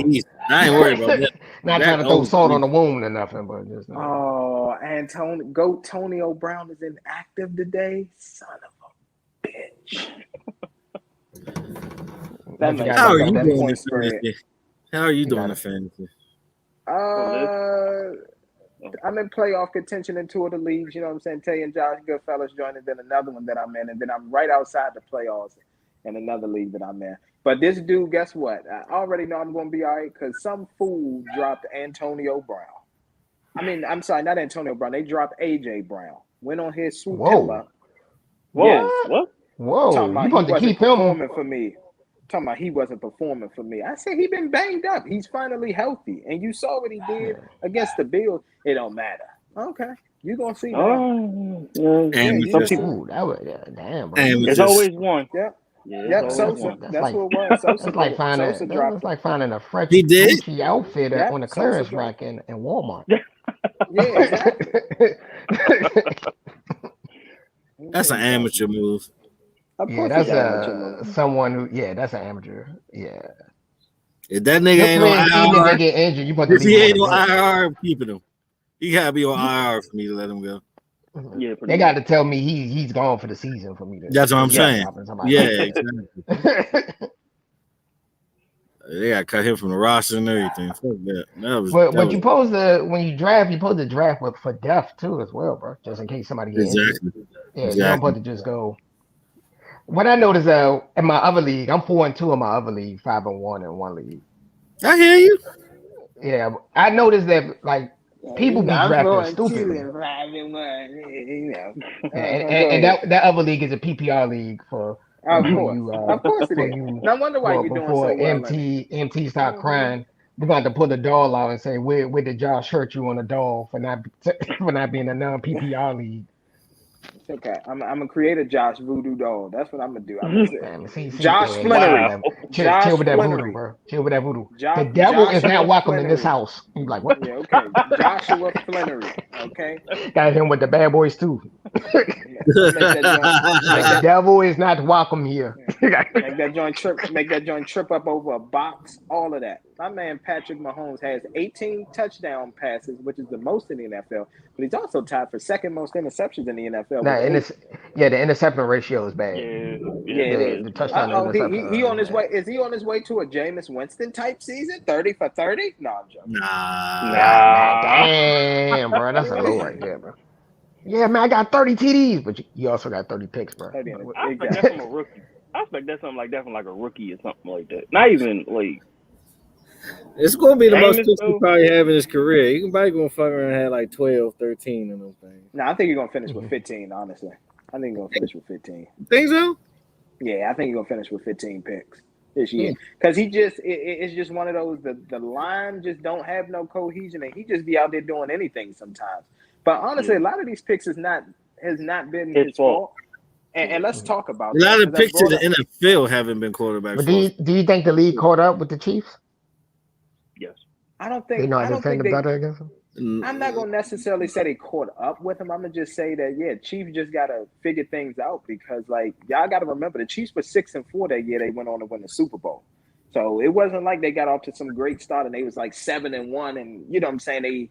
I ain't worried about that. Not trying to throw salt on the wound or nothing, but just. Oh, and Tony Brown is inactive today. Son of a bitch. How are you doing this fantasy? How are you doing the fantasy? I'm in playoff contention in 2 of the leagues. You know what I'm saying? Tay and Josh Goodfellas joined, and then another one that I'm in, and then I'm right outside the playoffs in another league that I'm in. But this dude, guess what? I already know I'm going to be all right because some fool dropped Antonio Brown. I mean, I'm sorry, not Antonio Brown. They dropped A.J. Brown. Went on his swoop. Whoa. What? Whoa. You want to keep him for me. Talking about he wasn't performing for me. I said he been banged up. He's finally healthy. And you saw what he did against the Bills. It don't matter. Okay. You're going to see that. Damn, bro. There's always one. Yep. Yeah, Sosa. That's what it was. Sosa. That's like finding a fresh Gucci outfit on a clearance rack in Walmart. Yeah, exactly. That's an amateur move. That's someone who. Yeah, that's an amateur. Yeah. If that nigga ain't on IR, they get injured, you if he ain't on IR, I'm keeping him. He gotta be on IR for me to let him go. Yeah, they got to tell me he's gone for the season for me. That's what I'm saying. Yeah, exactly. They got to cut him from the roster and everything. Fuck that. But you supposed to, when you draft, for depth too as well, bro. Just in case somebody gets injured. Yeah, you don't supposed to just go. What I noticed in my other league, I'm 4-2 in my other league, 5-1 in one league. I hear you. Yeah, I noticed that like people be drafting stupidly. And that other league is a PPR league for. Of course it is. No wonder why you're doing so well. MT start crying. We're going to pull the doll out and say, where did Josh hurt you on the doll for not being a non-PPR league? It's okay. I'm gonna create a Josh voodoo doll. That's what I'm gonna do. Josh Flannery. Chill with that voodoo, bro. Chill with that voodoo. The devil is not welcome in this house. He's like, what? Yeah, okay. Joshua Flannery. Okay. Got him with the bad boys too. The devil is not welcome here. Make that joint trip up over a box. All of that. My man Patrick Mahomes has 18 touchdown passes, which is the most in the NFL. But he's also tied for second most interceptions in the NFL. The interception ratio is bad. Yeah, it is. The touchdown he on his way. Is he on his way to a Jameis Winston type season? 30 for 30? No, I'm joking. Nah. Damn, bro, that's a low right there, bro. Yeah, man, I got 30 TDs, but you also got 30 picks, bro. I expect that from a rookie. I expect that something like that from like a rookie or something like that. Not even like. It's going to be the most picks he probably have in his career. He probably going to fuck around and have like 12, 13 in those things. No, I think he's going to finish with 15, honestly. I think he's going to finish with 15. Think so? Yeah, I think he's going to finish with 15 picks this year. Because it's just one of those, the line just don't have no cohesion, and he just be out there doing anything sometimes. But honestly, a lot of these picks has not been his fault. And let's talk about that. A lot of picks in the NFL haven't been quarterbacks. But do you think the league caught up with the Chiefs? Yes. I don't think better against them. I'm not gonna necessarily say they caught up with him. I'm gonna just say that Chiefs just gotta figure things out because like y'all gotta remember the Chiefs were 6-4 that year. They went on to win the Super Bowl. So it wasn't like they got off to some great start and they was like 7-1 and you know what I'm saying they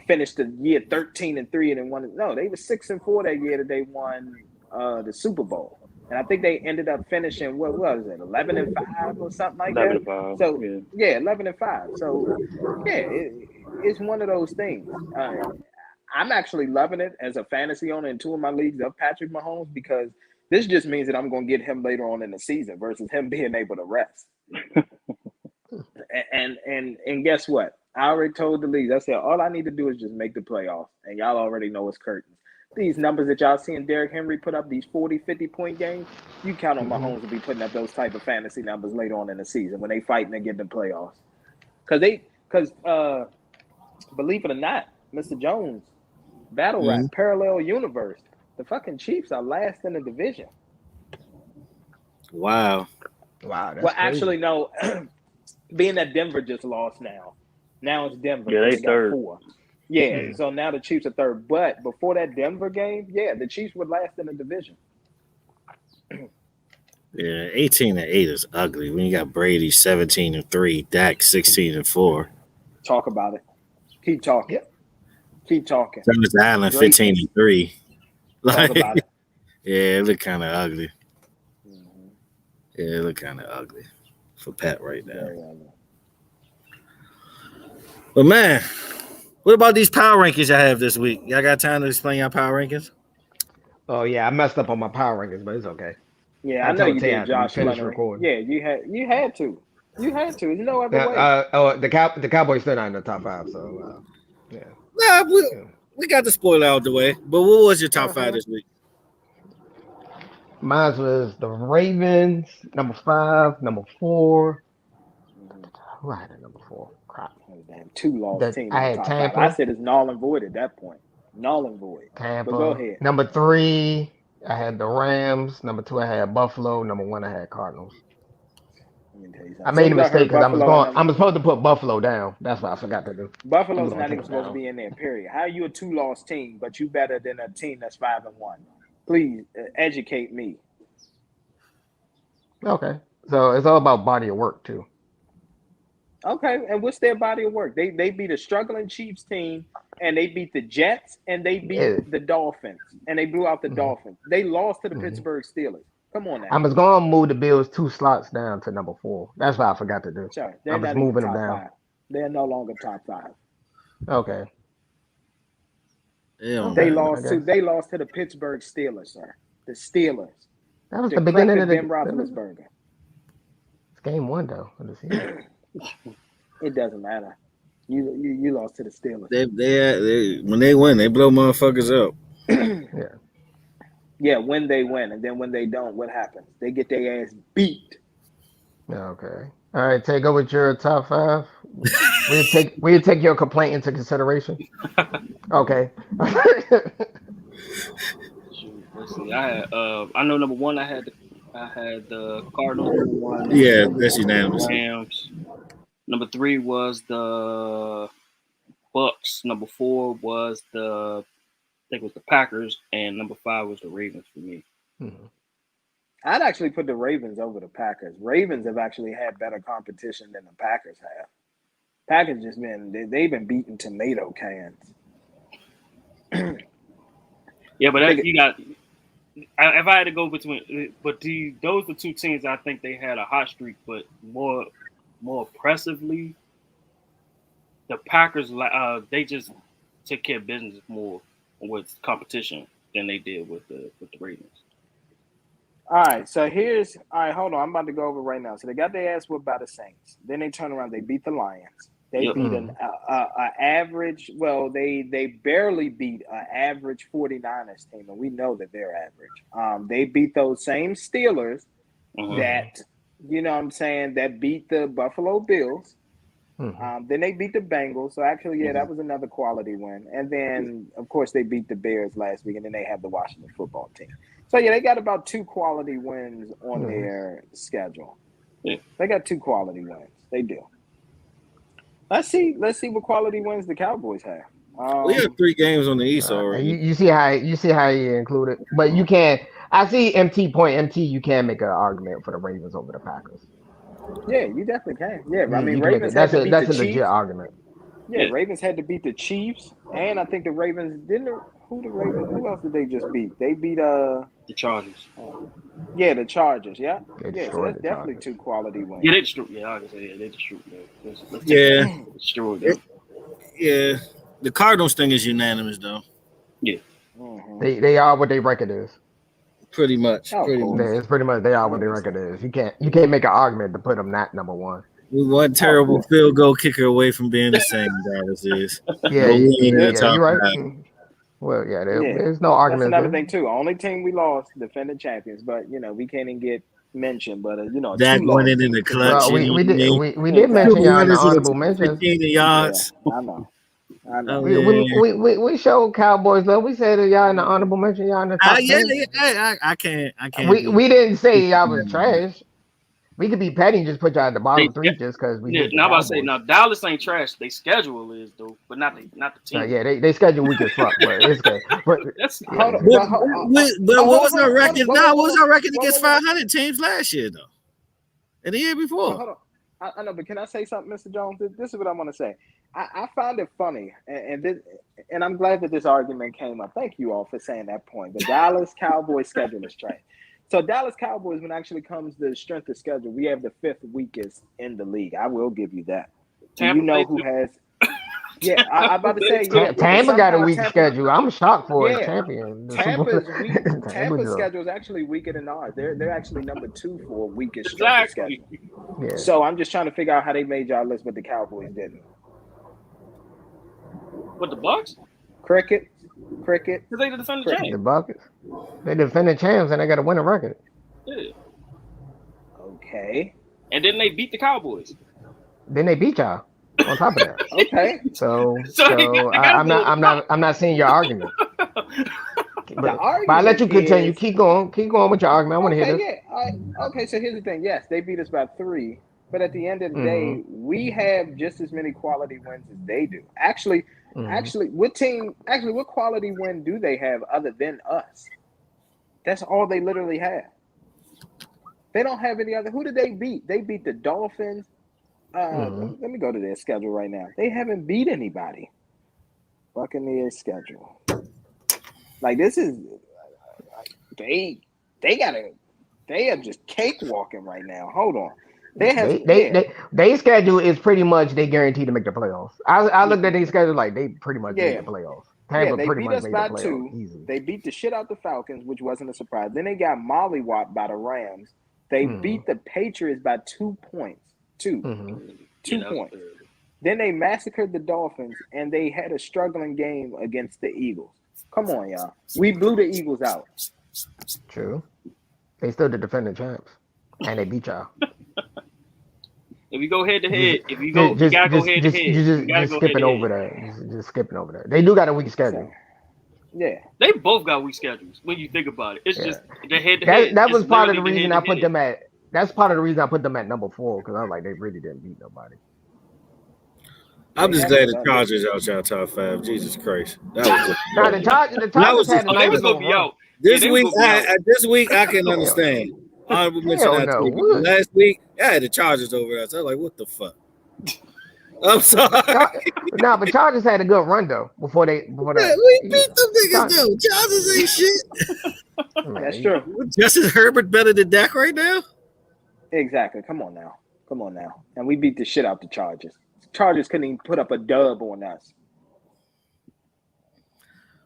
finished the year 13-3 and then won. No, they were 6-4 that year that they won the Super Bowl. And I think they ended up finishing, what was it, 11-5 or something like that? 11-5. So, 11-5. So, it's one of those things. I'm actually loving it as a fantasy owner in 2 of my leagues of Patrick Mahomes because this just means that I'm going to get him later on in the season versus him being able to rest. and guess what? I already told the league. I said, all I need to do is just make the playoffs. And y'all already know it's curtains. These numbers that y'all seeing Derrick Henry put up, these 40, 50-point games, you count on Mahomes to be putting up those type of fantasy numbers later on in the season when they fighting and get the playoffs. Because believe it or not, Mr. Jones Battle rap, parallel universe. The fucking Chiefs are last in the division. Wow. Wow. That's Well, crazy. actually, no. Being that Denver just lost now. Now it's Denver. Yeah, they third. Got 4. Yeah, so now the Chiefs are third. But before that Denver game, the Chiefs were last in the division. Yeah, 18-8 is ugly. When you got Brady 17-3, Dak 16-4. Talk about it. Keep talking. Yep. Keep talking. Travis Allen 15-3. Talk about it. Yeah, it look kind of ugly. Yeah, it look kind of ugly for Pat right now. But man, what about these power rankings y'all have this week? Y'all got time to explain your power rankings? Oh yeah, I messed up on my power rankings, but it's okay. Yeah, I know you did, Josh. Yeah, you had to. You had to. There's no other way. The Cowboys still not in the top 5, so yeah. Nah, we got the spoiler out the way. But what was your top 5 this week? Mine was the Ravens, number 5, number 4. Who I had at number 4? Crap. Damn, 2 lost teams. I had Tampa. 5. I said it's null and void at that point. Null and void. Tampa. But go ahead. Number 3, I had the Rams. Number 2, I had Buffalo. Number 1, I had Cardinals. I made a mistake because I'm supposed to put Buffalo down. That's what I forgot to do. Buffalo's not even supposed to be in there, period. How are you a 2-loss team, but you better than a team that's 5-1? Please educate me. Okay. So it's all about body of work, too. Okay, and what's their body of work? They beat a struggling Chiefs team, and they beat the Jets, and they beat the Dolphins, and they blew out the Dolphins. They lost to the Pittsburgh Steelers. Come on now. I was going to move the Bills 2 slots down to number 4. That's what I forgot to do. Sorry, I was moving them down. 5. They're no longer top 5. Okay. Yeah, they lost to the Pittsburgh Steelers, sir. The Steelers. That was the beginning of the Ben Roethlisberger. It's game 1 though. It doesn't matter. You lost to the Steelers. They when they win, they blow motherfuckers up. Yeah, when they win, and then when they don't, what happens? They get their ass beat. Okay. All right, take over with your top 5. We'll take your complaint into consideration. Okay. Let's see. I know number 1. I had the Cardinals. Number 1. Yeah, that's unanimous. Rams. Number 3 was the Bucks. Number 4 was the Packers, and number 5 was the Ravens for me. Mm-hmm. I'd actually put the Ravens over the Packers. Ravens have actually had better competition than the Packers have. Packers they've been beating tomato cans. Yeah, but you got. If I had to go between, but those are 2 teams I think they had a hot streak, but more impressively, the Packers they just took care of business more with competition than they did with the Ravens. All right, hold on. I'm about to go over right now. So they got their ass whooped by the Saints. Then they turn around. They beat the Lions. They beat an average. Well, they barely beat an average 49ers team, and we know that they're average. They beat those same Steelers that, you know what I'm saying, that beat the Buffalo Bills. Then they beat the Bengals. So actually, that was another quality win. And then, of course, they beat the Bears last week, and then they have the Washington football team. So, they got about 2 quality wins on their schedule. Yeah. They got 2 quality wins. They do. Let's see what quality wins the Cowboys have. We have 3 games on the East already. You see how you include it, but you can't. I see MT. You can make an argument for the Ravens over the Packers. Yeah, you definitely can. Yeah, I mean, Ravens. That's a legit argument. Yeah, Ravens had to beat the Chiefs, and I think the Ravens didn't. Who else did they just beat? They beat the Chargers. Yeah, the Chargers. Yeah, so that's definitely Chargers. 2 quality wins. Yeah, they destroyed. Yeah, I can say they destroyed. Destroyed them. Yeah. The Cardinals thing is unanimous though. Yeah. They are what their record is. Pretty much. It's pretty much they are what their record is. You can't make an argument to put them not number 1. We one terrible field goal kicker away from being the same Dallas is. Yeah, you're right. Well, there's no argument. That's another thing too. Only team we lost, defending champions, but we can't even get mentioned. But that went in the clutch. Well, we did mention y'all in the honorable mentions. 15 yards. Yeah, I know. I know. We showed Cowboys love. We said that y'all in the honorable mention, y'all in the top 10. I can't. We didn't say y'all was trash. We could be petty and just put y'all at the bottom three just because we hate the now I'm about Cowboys. to say now Dallas ain't trash. They schedule is though, but not the team. Yeah, they schedule weak as fuck, but it's good. But what was our record? What was our record against 500 teams last year though? And the year before. Hold on. I know, but can I say something, Mr. Jones? This is what I want to say. I find it funny, and I'm glad that this argument came up. Thank you all for saying that point. The Dallas Cowboys schedule is trash. So Dallas Cowboys, when it actually comes to strength of schedule, we have the 5th weakest in the league. I will give you that. Do you know who has? Yeah, I'm about to say. Tampa got a weak schedule. I'm shocked for a champion. Tampa's schedule is actually weaker than ours. They're actually number 2 for weakest strength of schedule. Yeah. So I'm just trying to figure out how they made y'all list, but the Cowboys didn't. What, the Bucks? Cricket. Because they defend the champs. The Buckets. They defend the champs and they got to win a record. Yeah. Okay. And then they beat the Cowboys. Then they beat y'all. On top of that. Okay. So I'm not seeing your argument. But I'll let you continue. Keep going with your argument. I want to hear this. Yeah. Okay. So here's the thing. Yes, they beat us by 3, but at the end of the day, we have just as many quality wins as they do. Actually, what quality win do they have other than us? That's all they literally have. They don't have any other. Who did they beat? They beat the Dolphins. Let me go to their schedule right now. They haven't beat anybody. Buccaneers schedule. Like this is they are just cakewalking right now. Hold on. They schedule is pretty much they guaranteed to make the playoffs. I looked at their schedule like they pretty much made the playoffs. Tampa they pretty beat much us made by the playoffs. 2. Easy. They beat the shit out the Falcons, which wasn't a surprise. Then they got mollywopped by the Rams. They beat the Patriots by 2 points. 2 points. Then they massacred the Dolphins, and they had a struggling game against the Eagles. Come on, y'all. We blew the Eagles out. True. They still the defending champs, and they beat y'all. If you go head to head, you gotta go head to head. Just skipping over that. Just skipping over that. They do got a weak schedule. Yeah. They both got weak schedules when you think about it. It's just the head to head. That was part of the reason I put them at. That's part of the reason I put them at number 4 because I was like, they really didn't beat nobody. I'm just glad the Chargers out y'all top 5. Jesus Christ, that was the Chargers had a nice gonna be out. This week I can understand. Honorable mention that week. Last week, I had the Chargers over us. I was like, what the fuck? I'm sorry. But Chargers had a good run though before that. We beat them niggas though. Chargers ain't shit. That's true. Justin Herbert better than Dak right now? Exactly. Come on now. And we beat the shit out the Chargers. Chargers couldn't even put up a dub on us.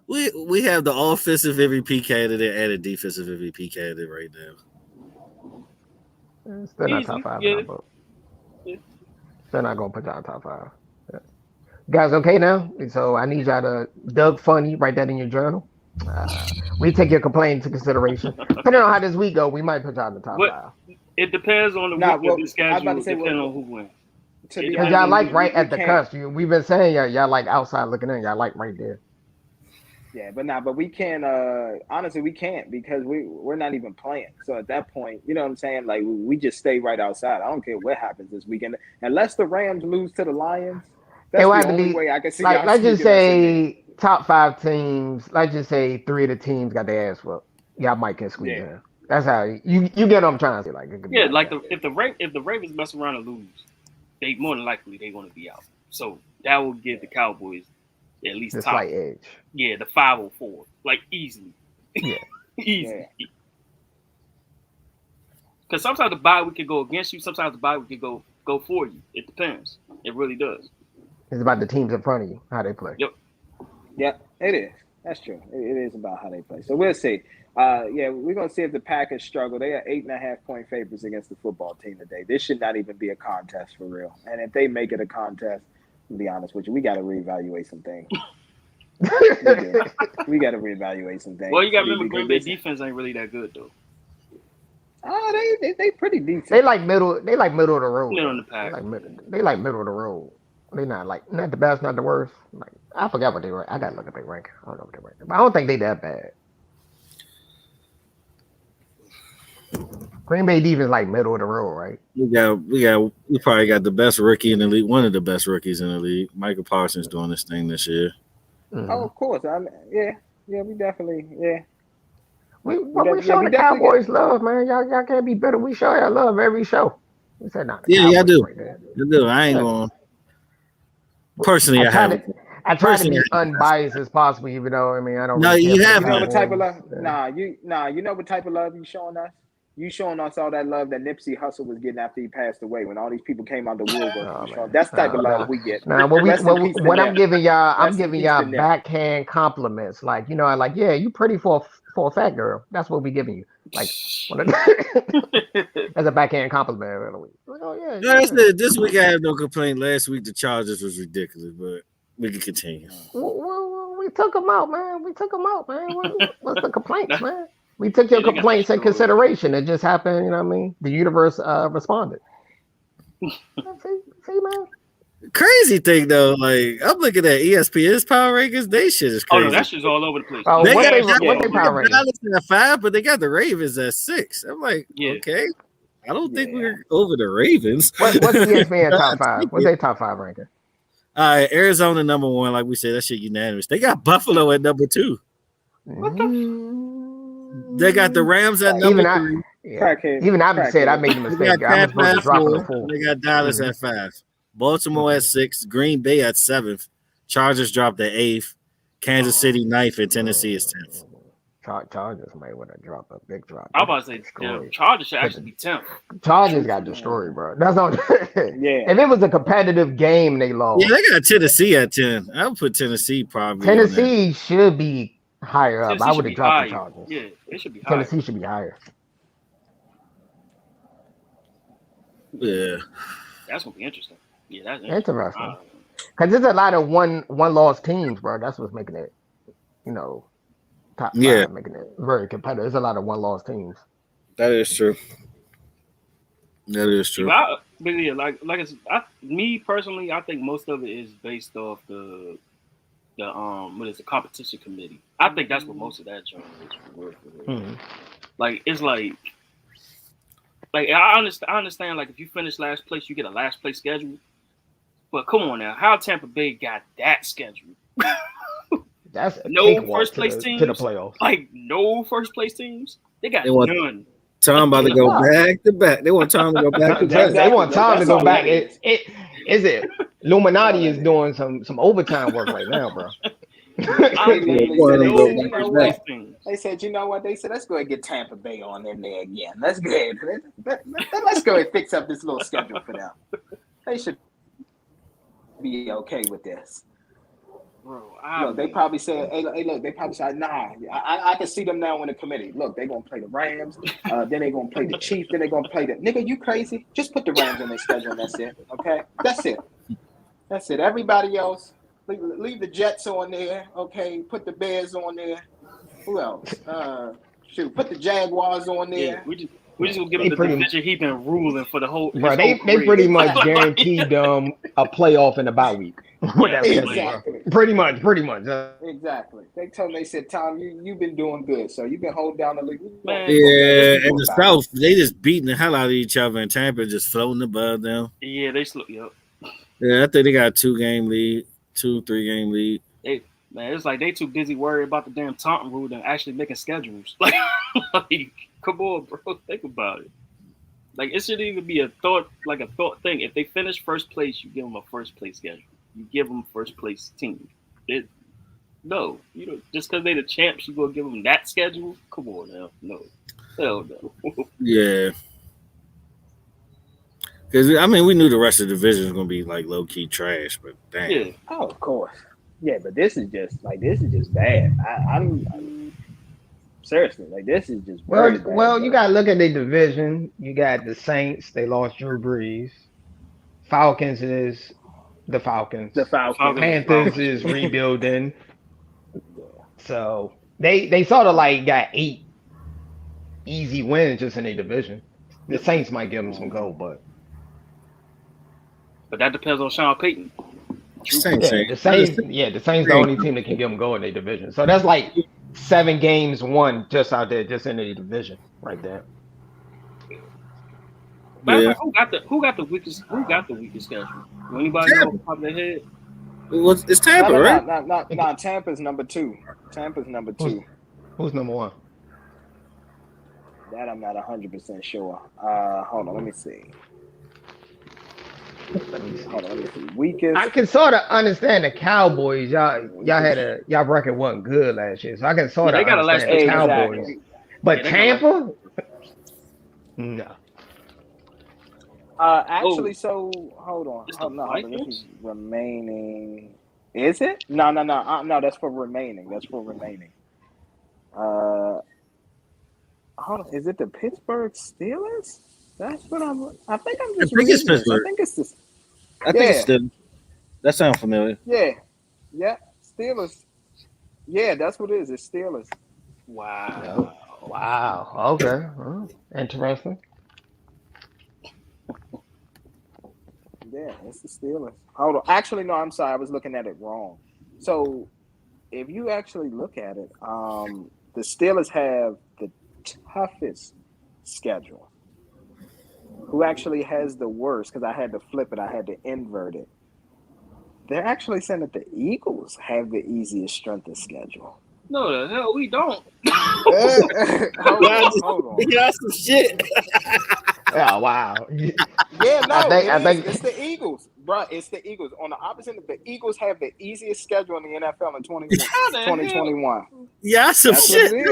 We have the offensive MVP candidate and a defensive MVP candidate right now. Still not top 5. Still not gonna put y'all top 5. Yeah. You guys okay now? So I need y'all to Doug Funny, write that in your journal. We take your complaint into consideration. Depending on how this week go, we might put y'all in the top 5. It depends on the week of the schedule. Depending on who wins. Because y'all like right at the cusp. We've been saying y'all like outside looking in. Y'all like right there. Yeah, but we can't. Honestly, we can't because we're not even playing. So at that point, you know what I'm saying? Like we just stay right outside. I don't care what happens this weekend, unless the Rams lose to the Lions. That's the only way I can see. Let's just say top 5 teams. Let's just say 3 of the teams got their ass whooped. Y'all might can squeeze in. That's how you get what I'm trying to say. Like if the Ravens mess around and lose, they more than likely they're going to be out. So that will give the Cowboys at least the top slight edge. Yeah, the 504, like easily. Yeah, easy. Because sometimes the bye week can go against you. Sometimes the bye week can go for you. It depends. It really does. It's about the teams in front of you, how they play. Yep, it is. That's true. It is about how they play. So we'll see. We're going to see if the Packers struggle. They are 8.5-point favorites against the football team today. This should not even be a contest for real. And if they make it a contest, to be honest with you, we got to reevaluate some things. we got to reevaluate some things. Well, you got to remember Green Bay defense ain't really that good though. They pretty decent. They like middle of the road. Middle of the pack. They like middle of the road. They not the best, not the worst. Like I forgot what they were. I gotta look at their rank. I don't know what they rank. But I don't think they that bad. Green Bay defense like middle of the road, right? We probably got the best rookie in the league, one of the best rookies in the league. Michael Parsons doing this thing this year. Mm-hmm. Oh, of course. We definitely, We show the Cowboys love, man. Y'all can't be better. We show y'all love every show. We said not. I do. Right, I do. I ain't going. Personally, I try to be unbiased as possible, even though I mean I don't. No, really you have. You know what type of love? You know what type of love you showing us? You showing us all that love that Nipsey Hussle was getting after he passed away when all these people came out the woodwork. That's the type of love we get. What I'm giving y'all backhand compliments. Like, you pretty for a fat girl. That's what we giving you. Like, as a backhand compliment. Like, this week I have no complaint. Last week the Chargers was ridiculous, but we can continue. Well, we took them out, man. What's the complaints, man? We took your complaints in consideration. It just happened, you know what I mean? The universe responded. See, man. Crazy thing though, like I'm looking at ESPN's power rankings. They shit is crazy. Oh no, that shit's all over the place. Oh, they what got power rankings? Dallas at 5, but they got the Ravens at 6. I'm like, okay. I don't think we're over the Ravens. What's ESPN top 5? What's their top 5 ranking? All right, Arizona number 1, like we said, that shit unanimous. They got Buffalo at number 2. They got the Rams at number 3. Even I said I made a mistake. I was supposed to drop them to 4. They got Dallas at 5. Baltimore at 6. Green Bay at 7th. Chargers dropped at 8th. Kansas City 9th, and Tennessee is 10th. Chargers might want to drop a big drop. I'm about to say, Chargers should actually be 10th. Chargers got destroyed, bro. That's not. If it was a competitive game, they lost. Yeah, they got Tennessee at 10. I would put Tennessee probably. Tennessee should be higher up. I would have dropped the Chargers. Yeah, it should be higher. Tennessee should be higher. Yeah, that's gonna be interesting. Yeah, that's interesting. Because there's a lot of one loss teams, bro. That's what's making it, top 5, making it very competitive. There's a lot of one loss teams. That is true. But yeah, like I said, me personally, I think most of it is based off the competition committee. I think that's what most of that joint is. Like it's like I understand. Like if you finish last place, you get a last place schedule. But come on now, how Tampa Bay got that schedule? That's no first place teams to the playoffs. Like no first place teams. They got none. Tom about to go back to back. They want Tom to go back to back. They want Tom to go back. It Illuminati is doing some overtime work right now, bro. They said, you know what? They said, let's go ahead and get Tampa Bay on in there again. Let's go ahead. Let's go ahead and fix up this little schedule for them. They should be okay with this. Bro, they probably said, hey, look, they probably said, nah, I can see them now in the committee. Look, they're going to play the Rams, then they're going to play the Chiefs, then they're going to play the... Nigga, you crazy? Just put the Rams on their schedule and that's it, okay? That's it. Everybody else, leave the Jets on there, okay? Put the Bears on there. Who else? Put the Jaguars on there. Yeah, we just gonna give them the division heap and ruling for the whole. Bro, they pretty much guaranteed them a playoff in a bye week. Exactly. Pretty much. Exactly. They said, Tom, you've been doing good, so you've been holding down the league. Yeah, in the South, they just beating the hell out of each other, and Tampa just floating above them. Yeah, they slow. Yep. Yeah, I think they got a 3-game lead. Man, it's like they too busy worried about the damn Taunton rule than actually making schedules. Like come on, bro, think about it. Like it should even be a thought thing. If they finish first place, you give them a first place schedule. You give them first place team. No, you know, just because they the champs, you gonna give them that schedule? Come on now, no, hell no. Yeah, because I mean, we knew the rest of the division was gonna be like low key trash, but damn. Yeah. Oh, of course. Yeah, but this is just bad. I'm seriously like this is just bad. Well, you gotta look at the division. You got the Saints. They lost Drew Brees. Falcons is the Falcons. Panthers is rebuilding. So they sort of like got 8 easy wins just in a division. The Saints might give them some gold, but that depends on Sean Payton. Saints. The Saints the only team that can give them go in their division. So that's like 7 games won just out there, just in the division right there. Yeah. Who got the weakest schedule? Do anybody know off the top of their head? It's Tampa, right? No, Tampa's number 2. Tampa's number 2. Who's number 1? That I'm not 100% sure. Hold on, let me see. Hold on, let me see. Weakest. I can sort of understand the Cowboys. Y'all record wasn't good last year, so I can sort of understand the Cowboys. Exactly. But Tampa, no. Actually, so hold on. This is remaining. Is it? No. That's for remaining. Hold on. Is it the Pittsburgh Steelers? That's what I think I'm just. I think it's Pittsburgh. I think it's this. I think it's Steelers. That sounds familiar. Yeah. Steelers. Yeah, that's what it is. It's Steelers. Wow. Okay. Interesting. Yeah, it's the Steelers. Hold on. Actually, no, I'm sorry. I was looking at it wrong. So, if you actually look at it, the Steelers have the toughest schedule. Who actually has the worst? Because I had to flip it. I had to invert it. They're actually saying that the Eagles have the easiest strength of schedule. No, the hell we don't. Hold on. You got some shit. Oh, wow. Yeah, no, I think it's the Eagles. Bro, it's the Eagles. On the opposite, the Eagles have the easiest schedule in the NFL in 2021. Yeah, some shit. We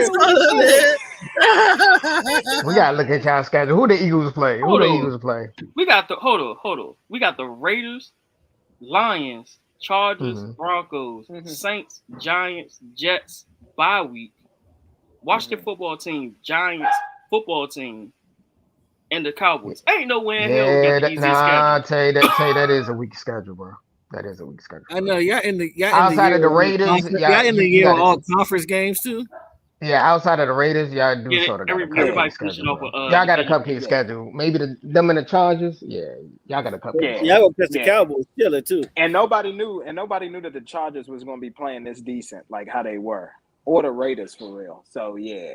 gotta look at y'all schedule. Who the Eagles play? We got hold on. We got the Raiders, Lions, Chargers, Broncos, Saints, Giants, Jets, bye week, Washington football team, Giants football team, and the Cowboys. Ain't no way in hell we got the easiest schedule. I'll tell you that is a weak schedule, bro. That is a weak schedule. I know. Outside of the Raiders, y'all in the year all conference games too. Yeah, outside of the Raiders, y'all do sort of got a cupcake schedule. Y'all got a cupcake schedule. Maybe them and the Chargers. Yeah, y'all got a cupcake. Yeah, y'all catch the Cowboys kill it too. And nobody knew that the Chargers was going to be playing this decent, like how they were, or the Raiders for real. So yeah,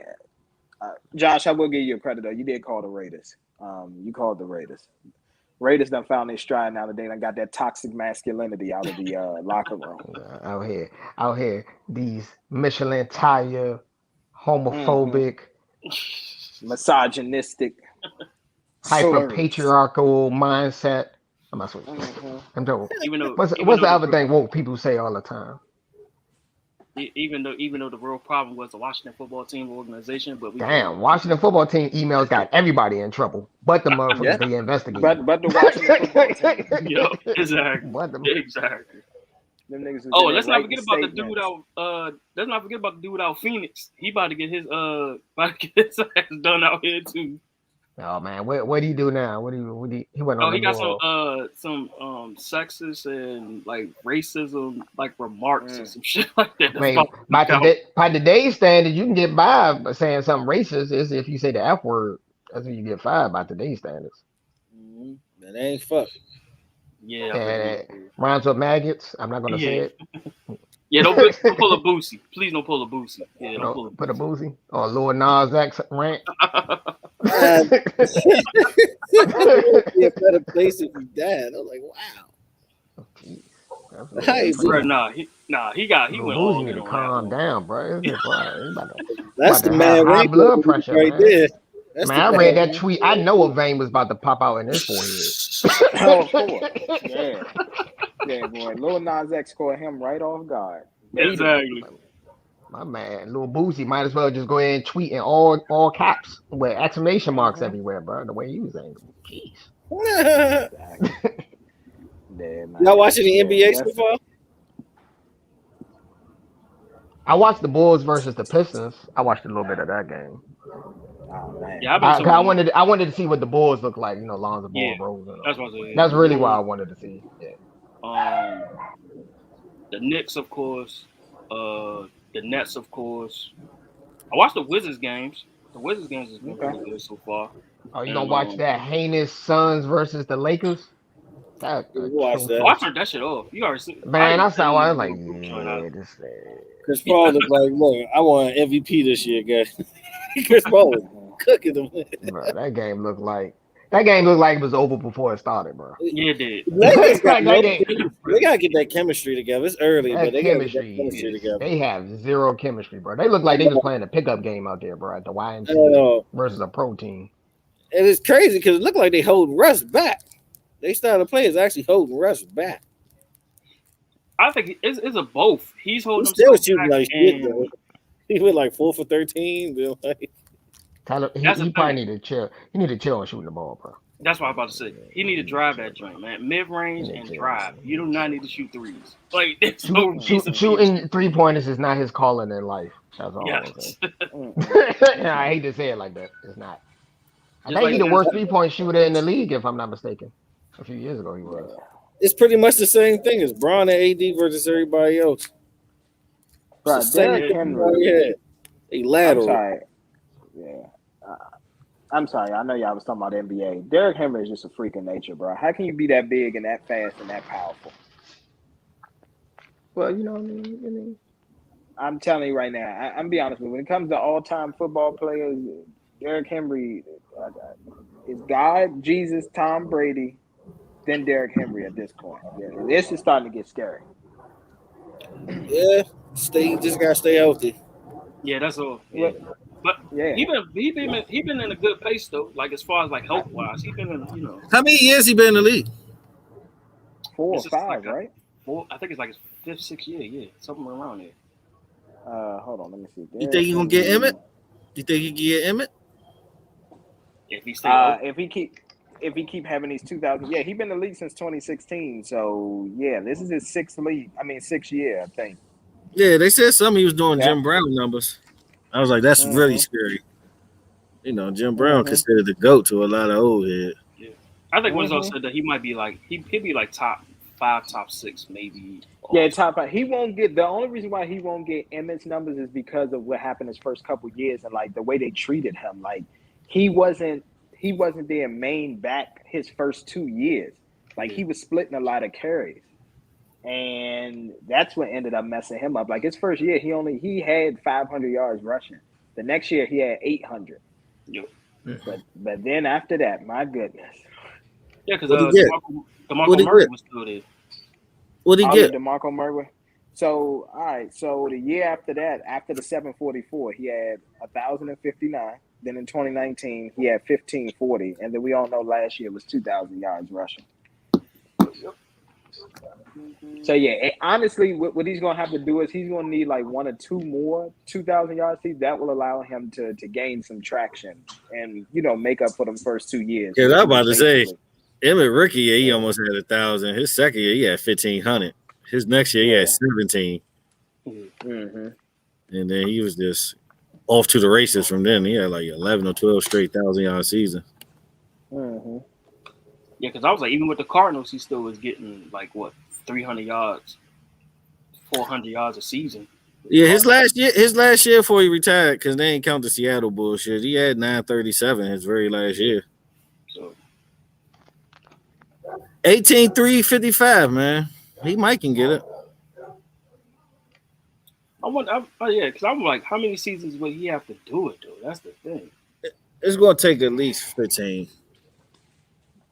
Josh, I will give you a credit though. You did call the Raiders. You called the Raiders. Raiders done found their stride now that they done got that toxic masculinity out of the locker room. Out here, these Michelin tire, homophobic, misogynistic, hyper patriarchal mindset. I'm not switching. I'm joking. What's the other thing woke people say all the time? Even though the real problem was the Washington football team organization, but Washington football team emails got everybody in trouble, but the motherfuckers they investigate. But the Washington football team. Exactly. Exactly. Let's not forget about the dude out Phoenix. He about to get his ass done out here too. Oh man, what do you do now? He went on. He got some sexist and like racism like remarks and some shit like that. By today's standards, you can get by saying something racist. Is if you say the F word, that's when you get fired by today's standards. That ain't fuck. Yeah. Rhymes with maggots. I'm not gonna say it. Yeah, don't pull a Boosie. Please don't pull a Boosie. Yeah, don't pull a put a Boosie or Lord Nas X rant. Be a better place if you died. I was like, wow. He went all in on calm down, bro. That's the man. High blood pressure right man. there. Man, I read that tweet. I know a vein was about to pop out in his forehead. Oh, of course. Yeah, boy. Lil Nas X caught him right off guard. Exactly. My man, Lil Boosie might as well just go ahead and tweet in all caps with exclamation marks everywhere, bro. The way he was angry. Jeez. Y'all watching the NBA so far? I watched the Bulls versus the Pistons. I watched a little bit of that game. Oh, man. Yeah, I wanted to see what the Bulls look like. Lonzo Ball, Rose. That's really what I wanted to see. Yeah. The Knicks, of course. The Nets, of course. I watched the Wizards games. The Wizards games has been really good so far. Oh, you gonna watch that heinous Suns versus the Lakers? Watch that. I turned that shit off. You already seen. Man, I saw. I was like, yeah, this. Chris Paul looked like, look, I want an MVP this year, guys. Chris Paul was cooking them. Bro, that game looked like it was over before it started, bro. Yeah, it did. They gotta get that chemistry together. It's early, but they gotta get that chemistry together. They have zero chemistry, bro. They look like they was playing a pickup game out there, bro, at the YMCA versus a pro team. And it's crazy because it looked like they hold Russ back. They started players actually holding Russ back. I think it's a both. He's holding himself back. Like shit, though. He went like 4 for 13. Like, Tyler, he probably need to chill. He need to chill on shooting the ball, bro. That's what I'm about to say. He need to drive that joint, man. Mid-range and drive. You do not need to shoot threes. Like shooting 3-pointers is not his calling in life. That's all I'm saying. I hate to say it like that. It's not. I think he's the worst 3-point shooter in the league, if I'm not mistaken. A few years ago, he was. It's pretty much the same thing as Bron and AD versus everybody else. Bro, Derrick Henry. A lateral. I'm sorry. Yeah. I'm sorry. I know y'all was talking about NBA. Derrick Henry is just a freak of nature, bro. How can you be that big and that fast and that powerful? Well, you know what I mean. I'm telling you right now. I'm be honest with you. When it comes to all-time football players, Derrick Henry is God, Jesus, Tom Brady, then Derrick Henry at this point. Yeah, this is starting to get scary. Yeah, just gotta stay healthy. Yeah, that's all. Yeah. But he been in a good pace though. Like as far as like health wise, he been in, you know. How many years he been in the league? 4 or 5, right? 4. I think it's like his 5th, 6th year. Yeah, something around there. Hold on, let me see. You think he gonna get Emmett? You think he can get Emmett? If he stay if he keep having these 2000, he been in the league since 2016. So this is his 6th year, I think. Yeah, they said something he was doing Jim Brown numbers. I was like, that's really scary. You know, Jim Brown considered the GOAT to a lot of old heads. Yeah, I think Winslow said that he might be like he'd be like top 5, top 6, maybe. Yeah, top 5. He won't get the only reason why he won't get Emmett's numbers is because of what happened his first couple years and like the way they treated him. Like he wasn't their main back his first 2 years. Like he was splitting a lot of carries. And that's what ended up messing him up. Like his first year, he had 500 yards rushing. The next year, he had 800. Yep. But then after that, my goodness. Yeah, because DeMarco Murray was still there. What did he get? DeMarco Murray. So, all right. So the year after that, after the 744, he had 1,059. Then in 2019, he had 1,540. And then we all know last year was 2,000 yards rushing. Yep. So honestly, what he's gonna have to do is he's gonna need like 1 or 2 more 2,000 yards. That will allow him to gain some traction and make up for them first 2 years. Yeah, I'm about to say, Emmett rookie year he almost had 1,000. His second year he had 1,500. His next year he had 17. Mm-hmm. And then he was just off to the races from then. He had like 11 or 12 straight 1,000-yard season. Mm-hmm. Yeah, because I was like, even with the Cardinals, he still was getting like 300 yards, 400 yards a season. Yeah, his last year before he retired, because they ain't count the Seattle bullshit. He had 937 his very last year. So 18-3-55, man. He might can get it. Because I'm like, how many seasons would he have to do it though? That's the thing. It's gonna take at least 15.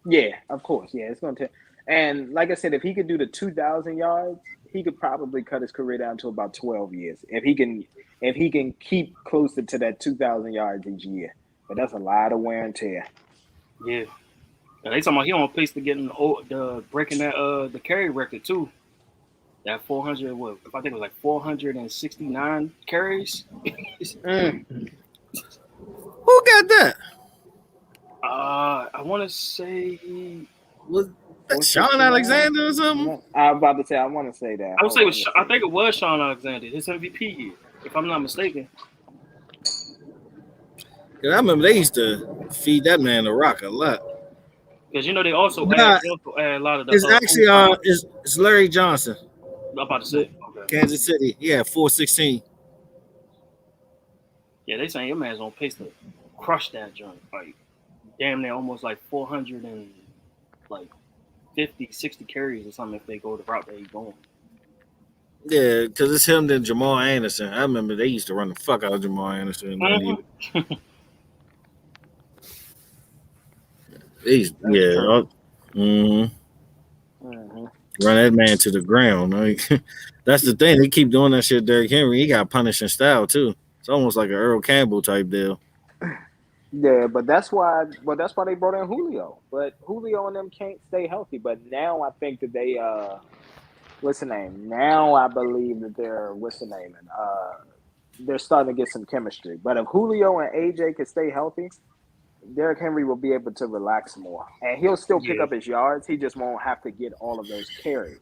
Yeah, of course. Yeah, it's going to take. And like I said, if he could do the 2,000 yards, he could probably cut his career down to about 12 years. If he can keep closer to that 2,000 yards each year. But that's a lot of wear and tear. Yeah. And they talking about he on pace to getting breaking that the carry record too. That 400, I think it was like 469 carries. Who got that? I want to say was Sean Alexander or something. I was about to say I want to say that. I think it was Sean Alexander, his MVP year, if I'm not mistaken. I remember they used to feed that man the rock a lot. Because they also add a lot of the. It's actually it's Larry Johnson. I'm about to say Kansas City. Yeah, 416. Yeah, they saying your man's on pace to crush that joint. Like damn near almost like 400 and like 50, 60 carries or something if they go the route that he's going. Yeah, because it's him then Jamal Anderson. I remember they used to run the fuck out of Jamal Anderson. Mm-hmm. Run that man to the ground. Like, that's the thing. They keep doing that shit. Derrick Henry, he got punished in style too. It's almost like an Earl Campbell type deal. Yeah, but that's why they brought in Julio. But Julio and them can't stay healthy. But now I think that they what's the name? Now I believe that they're starting to get some chemistry. But if Julio and AJ can stay healthy, Derrick Henry will be able to relax more. And he'll still pick up his yards. He just won't have to get all of those carries.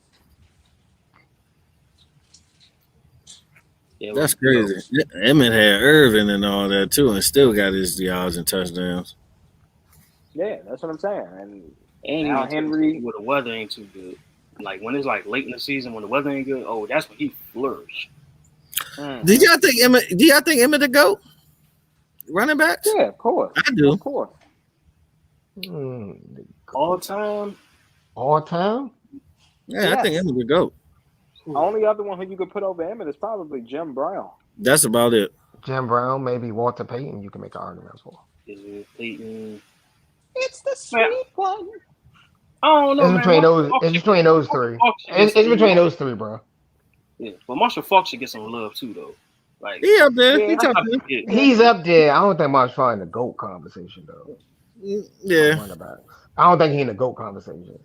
Yeah, that's crazy. Emmett had Irvin and all that too, and still got his yards and touchdowns. Yeah, that's what I'm saying. And now Henry, with the weather ain't too good. Like when it's like late in the season when the weather ain't good, that's when he flourished. Mm-hmm. Do y'all think Emmett the GOAT? Running backs? Yeah, of course. I do. Of course. All time? Yeah, yes. I think Emmett the GOAT. The only other one who you could put over Emmett is probably Jim Brown. That's about it. Jim Brown, maybe Walter Payton. You can make an argument for. Is it Payton? It's the sweet one. I don't know. It's between those three. It's between those three, bro. Yeah, but Marshall Faulk should get some love too, though. Like he up there. He's up there. I don't think Marshall Faulk in the GOAT conversation though. Yeah. I don't think he in the GOAT conversation.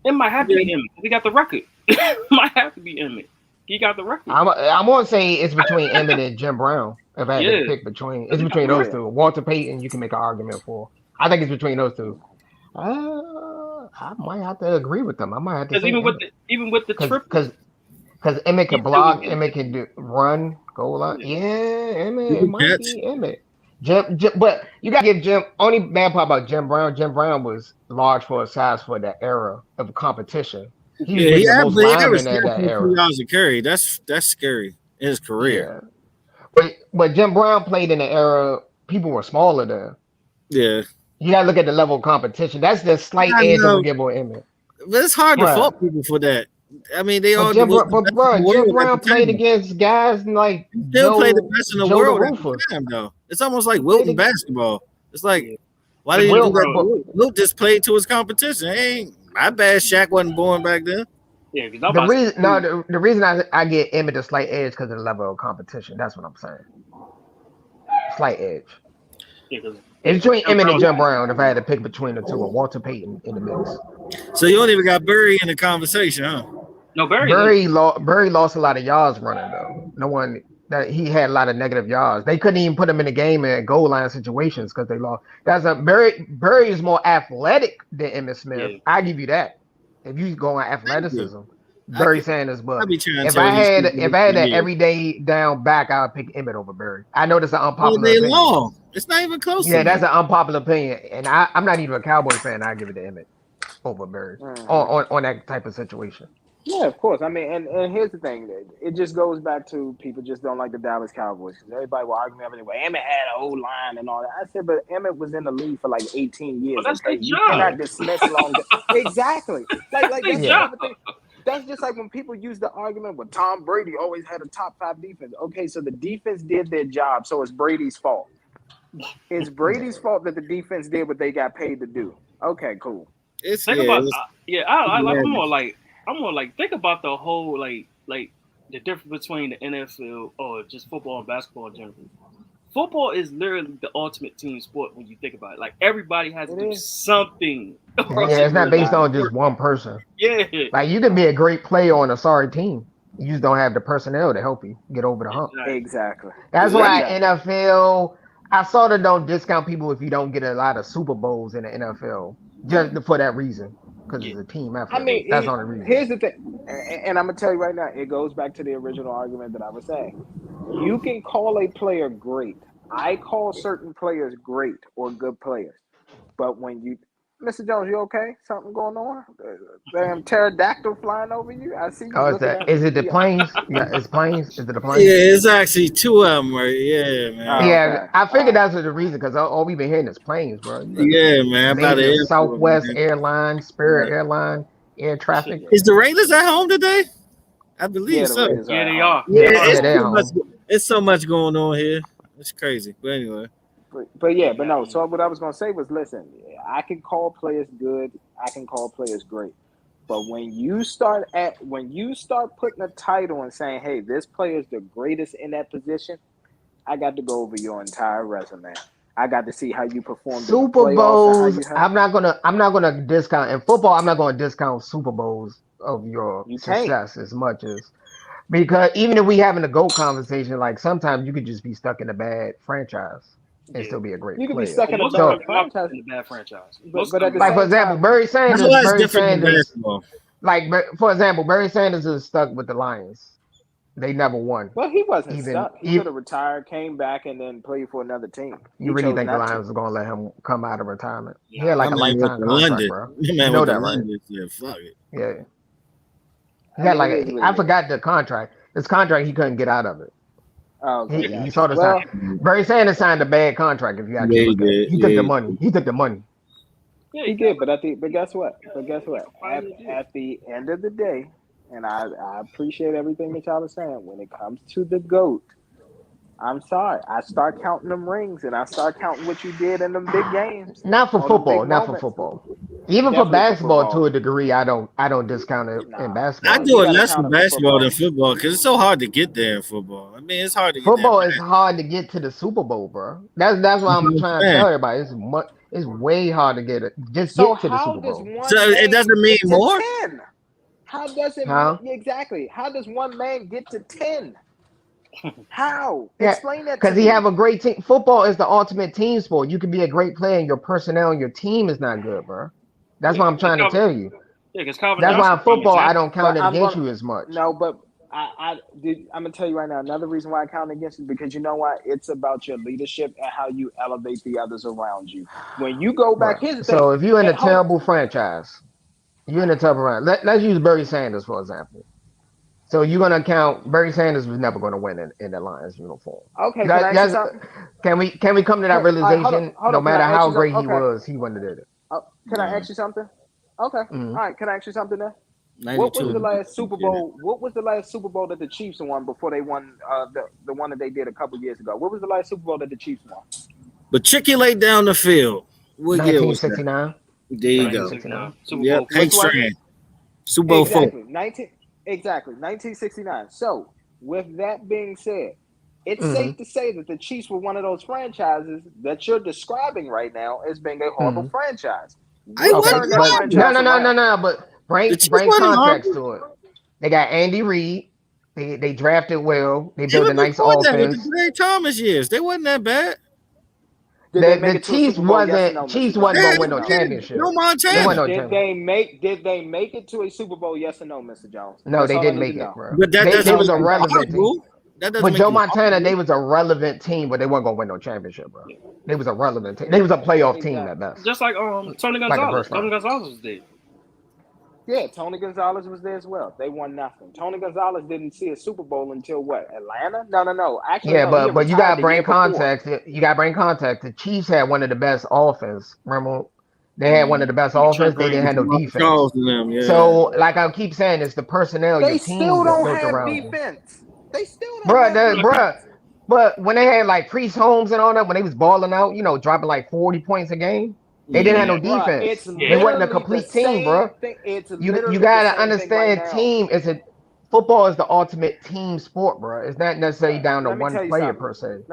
It might have to be Emmett. We got the record. It might have to be Emmett. He got the record. I'm gonna say it's between Emmett and Jim Brown. If I had to pick it's between those two. Walter Payton, you can make an argument for. I think it's between those two. I might have to agree with them. I might have to say even with the trip because Emmett can block, Emmett can run, goal line. Yeah, Emmett, it might be Emmett. Jim, but you gotta give Jim. Only bad part about Jim Brown. Jim Brown was large for his size for that era of competition. He averaged that era. 2 yards a carry. That's scary in his career. Yeah. But Jim Brown played in an era people were smaller than. Yeah. You gotta look at the level of competition. That's the slight edge that we give on Emmett. But it's hard to fault people for that. I mean, they all. Jim Brown played against guys like still played the best in the world at the time, though. It's almost like Wilton basketball. It's like, why did you do that? Wilt just played to his competition. Hey, my bad. Shaq wasn't born back then. Yeah, the reason I get Emmett a slight edge because of the level of competition. That's what I'm saying. Slight edge. Yeah, it's between Emmett and Jim Brown if I had to pick between the two, and Walter Payton in the mix. So you don't even got Burry in the conversation, huh? No, Burry lost a lot of yards running though. No one that he had a lot of negative yards. They couldn't even put him in the game in goal line situations because they lost. Burry is more athletic than Emmitt Smith. Yeah. I give you that. If you go on athleticism, Burry Sanders. But if I had an everyday down back, I would pick Emmett over Burry. I know that's an unpopular opinion. Long. It's not even close. Yeah, that's an unpopular opinion, and I'm not even a Cowboy fan. I give it to Emmett over Burry on that type of situation. Yeah, of course. I mean, and here's the thing. It just goes back to people just don't like the Dallas Cowboys because everybody will argue everything. Well, Emmett had an old line and all that. I said, but Emmett was in the league for like 18 years. Well, that's okay? You cannot dismiss long. Exactly. Like that's just like when people use the argument with Tom Brady always had a top 5 defense. Okay, so the defense did their job, so it's Brady's fault. It's Brady's fault that the defense did what they got paid to do. Okay, cool. I'm more like think about the whole like the difference between the NFL or just football and basketball in general. Football is literally the ultimate team sport when you think about it. Like everybody has to do something. Yeah, it's not based on just one person. Yeah, like you can be a great player on a sorry team. You just don't have the personnel to help you get over the hump. Exactly. That's why NFL. I sort of don't discount people if you don't get a lot of Super Bowls in the NFL just for that reason. Because it's a team effort. I mean, that's the only reason. Here's the thing, and I'm gonna tell you right now, it goes back to the original argument that I was saying. You can call a player great. I call certain players great or good players, but when you Mr. Jones, you okay? Something going on? Damn pterodactyl flying over you? I see you Oh, looking at. is it the planes? Yeah, it's planes. Is it the planes? Yeah, it's actually two of them, right? Yeah, man. Oh, Yeah, okay. I figured that's the reason because all we've been hearing is planes, bro. Yeah, man. About the airport, Southwest man. Airlines, Spirit Airline, air traffic. Is the Raiders at home today? I believe Yeah, the so. Raiders Yeah, are they at home. are. Yeah, Yeah, they're it's so much going on here. It's crazy. But anyway. But no. So what I was gonna say was, listen, I can call players good. I can call players great. But when you start putting a title and saying, "Hey, this player is the greatest in that position," I got to go over your entire resume. I got to see how you performed in the Super playoffs. Bowls. I'm not gonna discount in football. I'm not gonna discount Super Bowls of your You can't. success as much as because even if we having a GOAT conversation, like sometimes you could just be stuck in a bad franchise and still be a great You could player. be stuck in a bad franchise. But at the like for same example, time, Barry Sanders. Like for example, Barry Sanders is stuck with the Lions. They never won. Well, he wasn't stuck. He could have retired, came back, and then played for another team. You really think the Lions are gonna let him come out of retirement? He had like a lifetime contract, London. bro. You know that, right? Yeah, fuck it. Yeah. He had I forgot the contract. His contract, he couldn't get out of it. Oh, he saw the sign. Barry Sanders signed a bad contract. If you actually look at it, he took the money. He took the money. Yeah, he did. But guess what? At the end of the day, and I appreciate everything that y'all are saying. When it comes to the GOAT, I'm sorry. I start counting them rings, and I start counting what you did in them big games. Not for football. Not for football. Even for basketball, to a degree, I don't discount it in basketball. I do it less for basketball than football because it's so hard to get there in football. I mean, it's hard to get football is hard to get to the Super Bowl, bro. That's why I'm trying to tell everybody. It's way hard to get it. Just get to the Super Bowl. So it doesn't mean more. 10? How does it exactly? How does one man get to 10? How? Explain that to me. Because he have a great team. Football is the ultimate team sport. You can be a great player and your personnel and your team is not good, bro. That's what I'm trying to tell you. Yeah, because that's why in football I don't count it against you as much. No, but I'm gonna tell you right now. Another reason why I count against you because you know what? It's about your leadership and how you elevate the others around you. When you go back, here's the thing. So if you're in a terrible franchise, you're in a terrible round. Let's use Barry Sanders for example. So you're gonna count Barry Sanders was never gonna win in the Lions uniform. Okay, can we come to that realization? No matter how great he was, he wouldn't have did it. Can I ask you something? Okay. All right. Can I ask you something then? What was the last Super Bowl? What was the last Super Bowl that the Chiefs won before they won the one that they did a couple years ago? What was the last Super Bowl that the Chiefs won? Matriculate down the field. 1969. There you go. Yep. Hank Strand. Super Bowl 4. Exactly. 1969. So, with that being said, it's safe to say that the Chiefs were one of those franchises that you're describing right now as being a horrible franchise. No. But bring context to it. They got Andy Reid. They drafted well. They built a nice offense. With the Larry Thomas years, they wasn't that bad. The Chiefs wasn't gonna win no championship. No Montana. Did they make it to a Super Bowl? Yes or no, Mr. Jones? No, they didn't make it, bro. But they was a relevant team. With Joe Montana, they was a relevant team, but they weren't gonna win no championship, bro. They was a relevant team. They was a playoff team at best. Just like Tony Gonzalez. Tony Gonzalez was there. Yeah, Tony Gonzalez was there as well. They won nothing. Tony Gonzalez didn't see a Super Bowl until what? Atlanta? No. Actually, but you gotta bring context. You gotta bring context. The Chiefs had one of the best offense. Remember, they had one of the best offense. They didn't have no defense. So, like I keep saying, it's the personnel. They your team still don't have around defense. They still don't have defense. But when they had like Priest Holmes and all that, when they was balling out, dropping like 40 points a game. They didn't have no defense. They wasn't a complete team, bro. You gotta understand, football is the ultimate team sport, bro. It's not necessarily down to one player per se.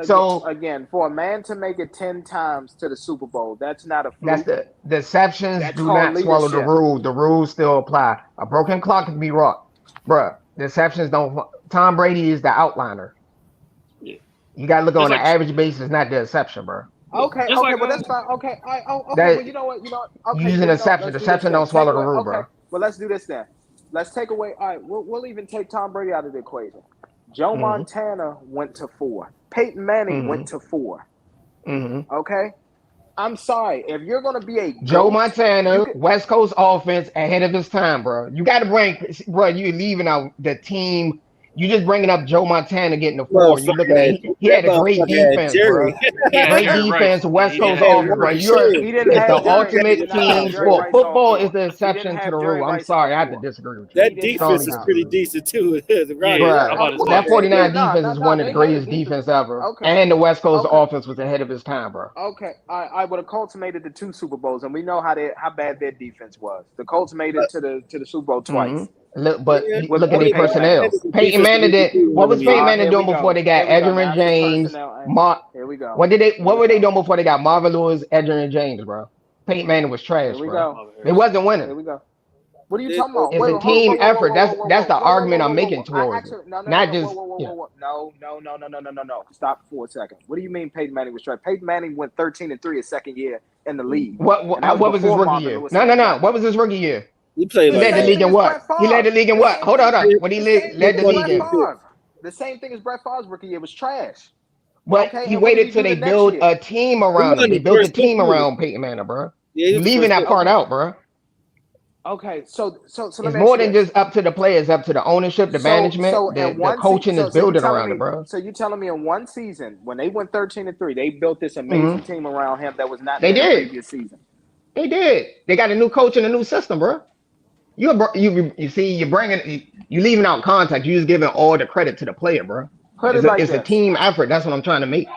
So again, for a man to make it 10 times to the Super Bowl, that's not a fluke. That's the exceptions do not swallow the rule. The rules still apply. A broken clock can be wrought, bro. The exceptions don't. Tom Brady is the outliner. You gotta look on an average basis, not the exception, bro. Okay, well that's fine. Okay, well you know what, okay, using exception. Exception don't swallow the rule, bro. Well, let's do this then. Let's take away. All right, we'll even take Tom Brady out of the equation. Joe Montana went to 4. Peyton Manning went to 4. Okay, I'm sorry. If you're gonna be a Joe GOAT, Montana, West Coast offense ahead of his time, bro. You got to bring, bro. You leaving out the team. You just bringing up Joe Montana getting the 4. You looking at he had a great defense, bro. Great defense, West Coast offense, bro. It's the ultimate team sport. Football is the exception to the rule. I'm sorry, I have to disagree with you. That defense is pretty decent too. That 49 defense is one of the greatest defense ever. And the West Coast offense was ahead of his time, bro. Okay, I would have culminated the 2 Super Bowls, and we know how bad their defense was. The Colts made it to the Super Bowl twice. Look, but look at their personnel. Peyton Manning did. What was Peyton Manning doing before they got Edgerrin James? Here we go. What were they doing before they got Marvin Lewis, Edgerrin James, bro? Peyton Manning was trash, bro. They wasn't winning. Here we go. What are you talking about? It's a team effort. That's the argument I'm making towards it. Not just. No. Stop for a second. What do you mean Peyton Manning was trash? Peyton Manning went 13-3 his second year in the league. What was his rookie year? No. What was his rookie year? He played. He led the league in what? He led the league in what? Hold on. When he led the league in. The same thing as Brett Favre's rookie year was trash. But he waited till they built a team around him. They built a team around Peyton Manning, bro. You're leaving that part out, bro. Okay, so it's more than just up to the players, up to the ownership, the management, the coaching is building around it, bro. So you're telling me in one season, when they went 13-3, they built this amazing team around him that was not there in the previous season. They did. They got a new coach and a new system, bro. You see, you're leaving out contact. You're just giving all the credit to the player, bro. It's a team effort. That's what I'm trying to make.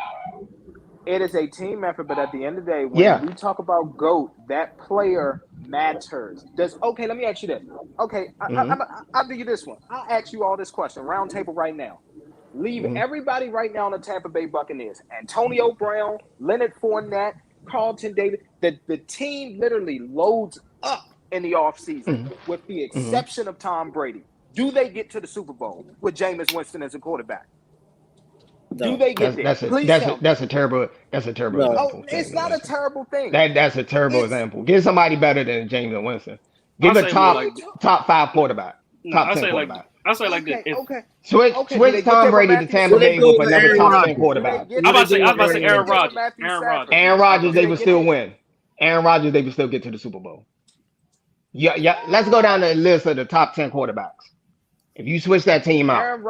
It is a team effort, but at the end of the day, when we talk about GOAT, that player matters. Okay, let me ask you this. Okay, I'll do you this one. I'll ask you all this question. Round table right now. Leave everybody right now on the Tampa Bay Buccaneers. Antonio Brown, Leonard Fournette, Carlton Davis. The team literally loads up in the offseason, with the exception of Tom Brady. Do they get to the Super Bowl with Jameis Winston as a quarterback? No. Do they get there? That's a terrible example. Oh, it's not a terrible thing. That's a terrible example. Give somebody better than Jameis Winston. Give a top 5 quarterback. Top 10 quarterback. I say like this. Switch Tom Brady to Tampa Bay with another top 10 quarterback. I'm about to say Aaron Rodgers. Aaron Rodgers, they would still win. Aaron Rodgers, they would still get to the Super Bowl. Yeah. Let's go down the list of the top 10 quarterbacks. If you switch that team out,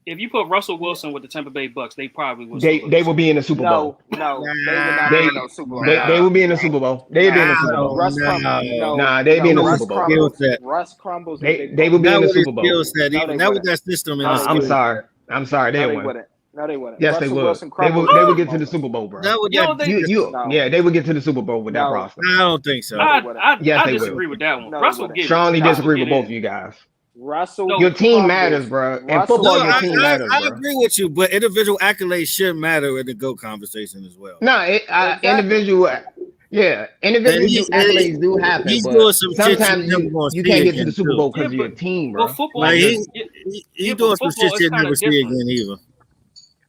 if you put Russell Wilson with the Tampa Bay Bucks, they probably would. They will be in the Super Bowl. No, they would not be in the Super Bowl. They will be in the Super Bowl. They'd be in the Super Bowl. They'd be in the Super Bowl. Russ crumbles. They will be in the Super Bowl. Not with that system. I'm sorry. They wouldn't. No, they wouldn't. Yes, they would. They would get to the Super Bowl, bro. Yeah, they would get to the Super Bowl with that roster. I don't think so. I disagree with that one. Russell get strongly disagree with both of you guys. Russell, your team matters, bro. And football, your team matters. I agree with you, but individual accolades should matter in the GOAT conversation as well. No, individual accolades do happen. He's but doing some sometimes you can't get to the Super Bowl because of your team, bro. He's doing some shit you'll never see again either.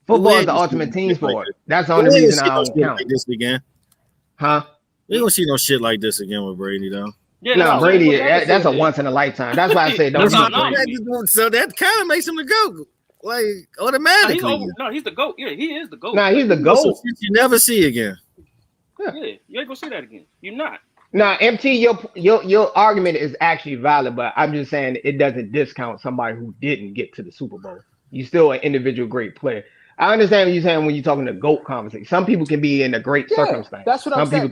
Football is the ultimate team sport. That's the only reason I don't count this again. Huh? We don't see no shit like this again with Brady, though. Yeah, no, Brady, that's a once in a lifetime. That's why I say don't. So that kind of makes him the GOAT, like automatically. No, he's the GOAT. Yeah, he is the GOAT. Nah, he's the GOAT. So you never see again. Yeah, you ain't gonna see that again. You're not. Nah, MT, your argument is actually valid, but I'm just saying it doesn't discount somebody who didn't get to the Super Bowl. You're still an individual great player. I understand what you're saying when you're talking the GOAT conversation. Some people can be in a great circumstance. That's what I'm saying.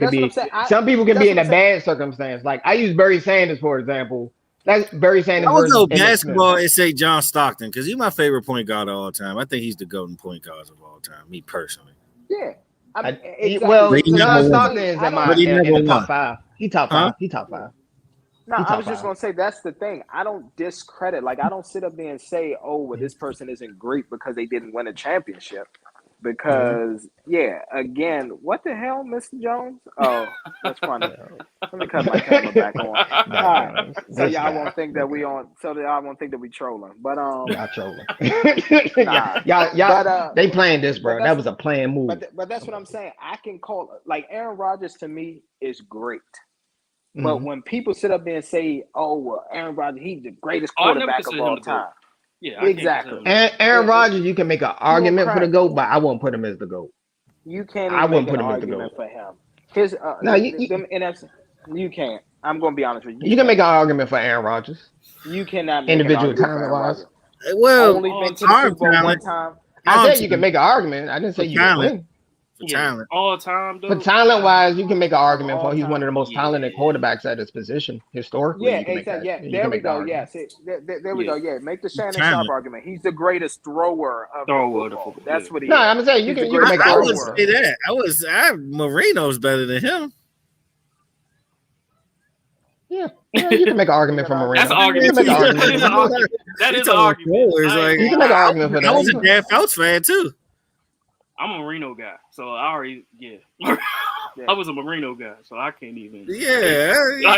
Some people can be in a bad circumstance. Like I use Barry Sanders for example. That's Barry Sanders. I would go basketball and say John Stockton because he's my favorite point guard of all time. I think he's the GOAT in point guards of all time. Me personally. Yeah. John Stockton is in the top 5. He top 5. He top 5. No, I was just going to say, that's the thing. I don't discredit. Like, I don't sit up there and say, oh, well, this person isn't great because they didn't win a championship. Because, again, what the hell, Mr. Jones? Oh, that's funny. Let me cut my camera back on. All right. So y'all won't think that we trolling. But y'all trolling. Y'all they playing this, bro. That was a planned move. But that's what I'm saying. I can call like Aaron Rodgers to me is great. But when people sit up there and say, "Oh, well, Aaron Rodgers, he's the greatest quarterback of all time," exactly. And Aaron Rodgers, you can make an argument for the GOAT, but I won't put him as the GOAT. You can't I even wouldn't make an put him as the argument GOAT. for him. His No, them NFC. You can't. I'm going to be honest with you. You can make an argument for Aaron Rodgers. You cannot make Individual an argument for talent Aaron wise. Rodgers. Well, Only been to the Super Bowl one time. I Arm said you can make an argument. I didn't say you can win. For talent. All time, For dude. talent wise, you can make an argument for he's all one of the most time. talented quarterbacks at his position historically. Yeah, you can make exactly. that. Yeah, You there can we make that go. argument. Yes, there we go. Yeah, make the Shannon Talent. Sharp argument. He's the greatest thrower of football. That's what he No, is. I'm saying you He's can the make an greatest I wouldn't argument. say that. Marino's better than him. Yeah, you can make an argument for Marino. That's an argument. You can make an argument. That is an argument. That is an argument. You can make an argument for that. I was a Dan Phelps fan too. I'm a Marino guy, so I already I was a Marino guy, so I can't even. Yeah.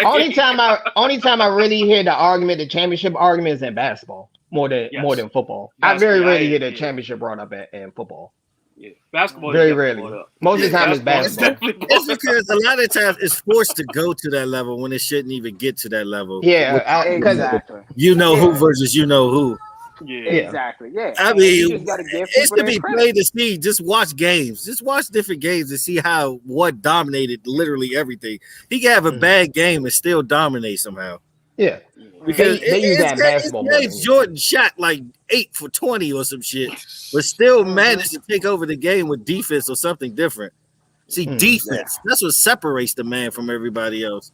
Only time I really hear the argument, the championship argument, is in basketball more than football. I very rarely hear the championship brought up in football. Yeah, basketball. Very rarely. Most of the time, it's basketball. It's because a lot of times it's forced to go to that level when it shouldn't even get to that level. Yeah, exactly. You know who versus you know who. Yeah, exactly. Yeah, I mean, it's to be played to see. Just watch games. Just watch different games and see what dominated literally everything. He can have a bad game and still dominate somehow. Yeah, because they use that in basketball. Jordan shot like 8 for 20 or some shit, but still managed to take over the game with defense or something different. See, defense. That's what separates the man from everybody else.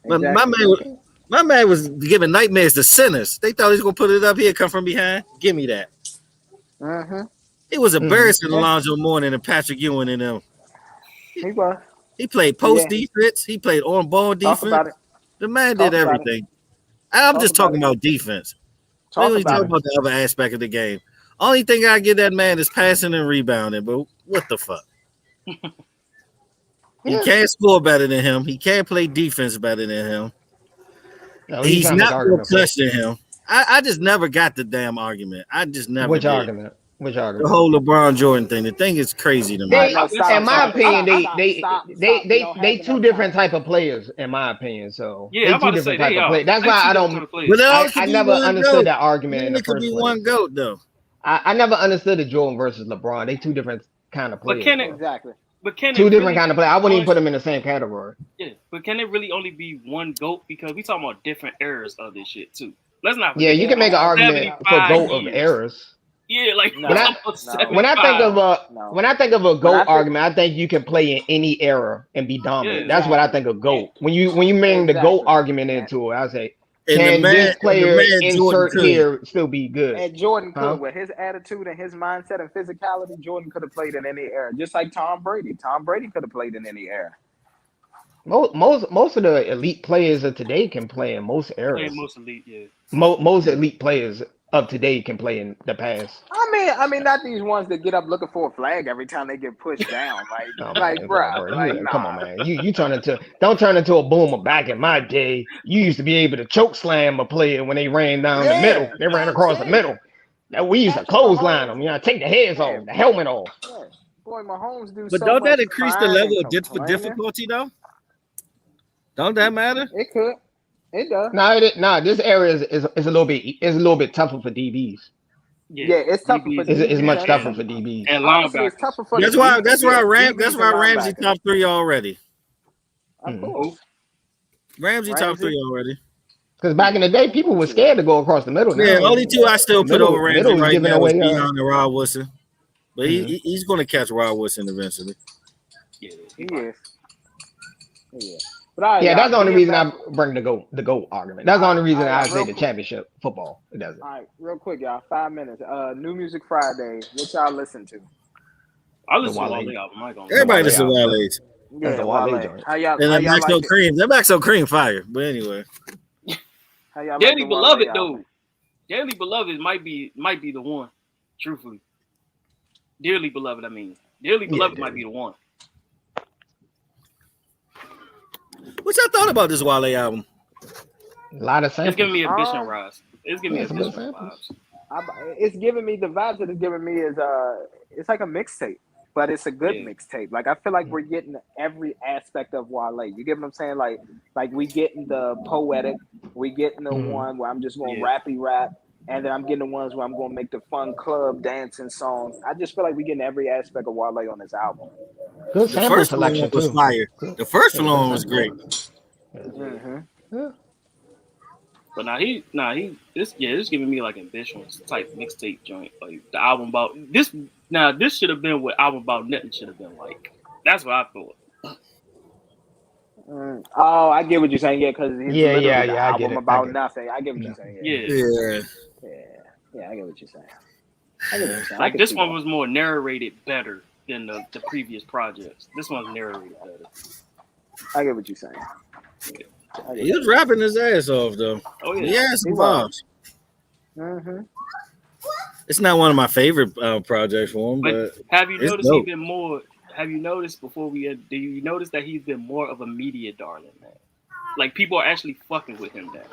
But my man was giving nightmares to sinners. They thought he was gonna put it up here, come from behind. Give me that. It was embarrassing Alonzo Mourning and Patrick Ewing and them. He was. He played post defense. He played on ball defense. The man did everything. I'm just talking about defense. We talking about the other aspect of the game. Only thing I give that man is passing and rebounding. But what the fuck? He can't score better than him. He can't play defense better than him. No, he's not more clutch than him. I just never got the damn argument. I just never. Which did. argument? Which argument? The whole LeBron Jordan thing. The thing is crazy to me. In my opinion, they two different type of players. In my opinion, so yeah, I'm about to say they are. That's why I don't. I never understood that argument in the first place. It could be one goat though. I never understood the Jordan versus LeBron. They two different kind of players. But can two different kind of players. I wouldn't even put them in the same category. Yeah, but can it really only be one GOAT? Because we talking about different eras of this shit too. Let's not. Yeah, you can make an argument for GOAT of eras. Yeah, like when I think of a GOAT argument, I think you can play in any era and be dominant. That's what I think of GOAT. When you bring the GOAT argument into it, I say, can this player insert here still be good? And Jordan could, with his attitude and his mindset and physicality, Jordan could have played in any era, just like Tom Brady. Tom Brady could have played in any era. Most of the elite players of today can play in most eras. Most elite, yeah. Most elite players of today can play in the past. I mean, not these ones that get up looking for a flag every time they get pushed down. Bro. Come on, man. You don't turn into a boomer. Back in my day, you used to be able to choke slam a player when they ran down the middle. They ran across the middle. We used to clothesline them. Take the heads off, the helmet off. Yeah. Boy, Mahomes do. But don't that increase the level of difficulty though? Don't that matter? It could. It does. No, this area is a little bit tougher for DBs. Yeah, it's tougher for DBs. It's much tougher for DBs. And linebackers. It's tougher for that's why Ramsey top 3 already. Ramsey top 3 already. Because back in the day, people were scared to go across the middle. Yeah, only two I still put over Ramsey right now is Deion and Rod Woodson. But he's going to catch Rod Woodson eventually. Yeah, he is. Yeah. That's the only reason I bring the GOAT argument. That's the only reason I say the championship football. It doesn't. All right, real quick, y'all. 5 minutes. New Music Friday. What y'all listen to? I listen to Wale album. Everybody listens to Wale's. Yeah, Wale. How y'all? And Maxo Cream. That Maxo Cream fire. But anyway. How y'all? Dearly Beloved though. Dearly Beloved might be the one. Truthfully. Dearly Beloved. I mean, Dearly Beloved might be the one. What y'all thought about this Wale album? A lot of samples. It's giving me a Vision Rise. It's giving me a Vision vibes. It's giving me the vibes that it's giving me is it's like a mixtape, but it's a good mixtape. Like I feel like we're getting every aspect of Wale. You get what I'm saying? Like we getting the poetic, we getting the one where I'm just gonna rappy rap. And then I'm getting the ones where I'm going to make the fun club dancing song. I just feel like we're getting every aspect of Wale on this album. Good The sample first one selection was too. fire. The first one was great. Mm-hmm. Yeah. But this giving me like ambitions type mixtape joint. Like the album about this. Now this should have been what album about nothing should have been like. That's what I thought. Oh, I get what you're saying. Yeah, because it's literally the I get album it. about nothing. I get what you're saying. Yeah. Yeah, I get what you're saying. I get what you're saying. Like this one was more narrated better than the previous projects. This one's narrated better. I get what you're saying. Yeah. He was rapping his ass off though. Oh yeah, he had some vibes. Mm-hmm. It's not one of my favorite projects for him, but have you noticed dope. he's been more? Have you noticed before we had? Do you notice that he's been more of a media darling now? Like people are actually fucking with him now.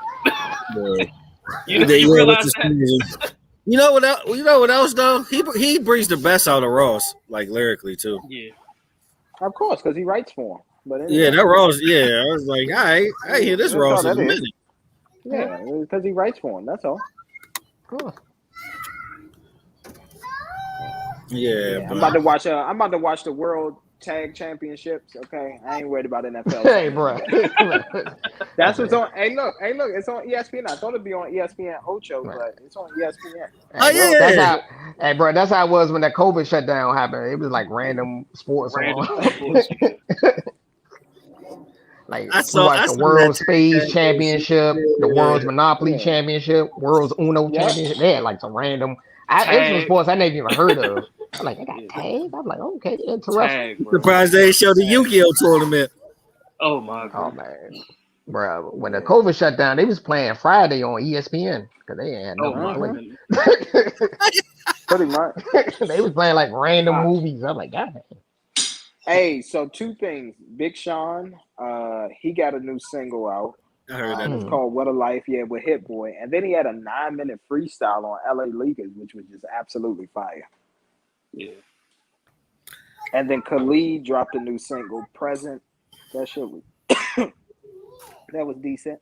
You realize that? You know what else though? He brings the best out of Ross, like lyrically too. Yeah, of course, because he writes for him. But yeah, that Ross. Yeah, I was like, I hear this Ross in a minute. Yeah, because he writes for him. That's all. Cool. Yeah, I'm about to watch the World Tag Championships. Okay, I ain't worried about NFL. Hey, bro. That's what's on. Hey, look, it's on ESPN. I thought it'd be on ESPN Ocho, but it's on ESPN. Oh yeah. That's how it was when that COVID shutdown happened. It was like random sports. Like I saw the World Spades Championship, the World's Monopoly Championship, World's Uno Championship. They had like some random. It's some sports I never even heard of. I'm like, they got tags. I'm like, okay, interesting. Surprised they showed the Yu-Gi-Oh tournament. Oh my god. Oh man, bro. When the COVID shut down, they was playing Friday on ESPN because they ain't had nothing to play. Pretty much. They was playing like random movies. I'm like, God. Hey, so two things. Big Sean, he got a new single out. I heard that. It's called What a Life, with Hit Boy. And then he had a 9-minute freestyle on LA Leakers, which was just absolutely fire. Yeah. And then Khalid dropped a new single, Present. That shit was that was decent.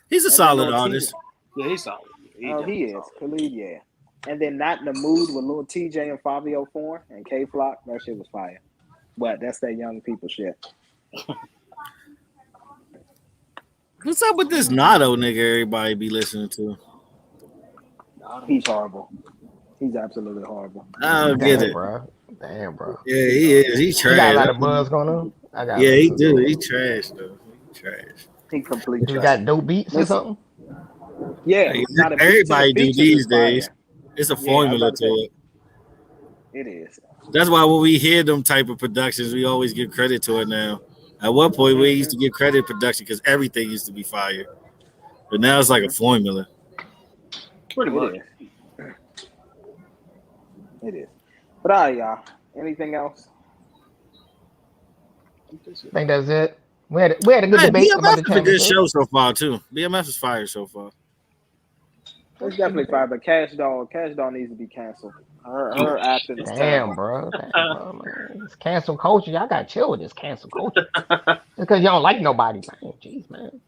He's a solid artist. Yeah, he's solid. He is. Khalid, yeah. And then Not in the Mood with Lil TJ and Fabio Foreign and K Flock. That shit was fire. But that's that young people shit. What's up with this Nato nigga everybody be listening to? He's horrible. He's absolutely horrible. I don't get it. Bro. Damn, bro. Yeah, he is. He's trash. He got a lot of buzz going on. Yeah, he do. He trash, though. He trash. He complete trash. You got dope beats or something? Yeah. Everybody do these days. It's a formula to it. It is. That's why when we hear them type of productions, we always give credit to it now. At one point, we used to give credit to production because everything used to be fire. But now it's like a formula. Pretty much. It is. But all right, y'all. Anything else? I think that's it. We had a good debate about the BMF is a good show so far, too. BMF is fire so far. It's definitely fire, but Cash Doll needs to be canceled. Her acting is Damn, bro. Man. It's cancel culture. Y'all got to chill with this cancel culture. Because y'all don't like nobody. Jeez, man.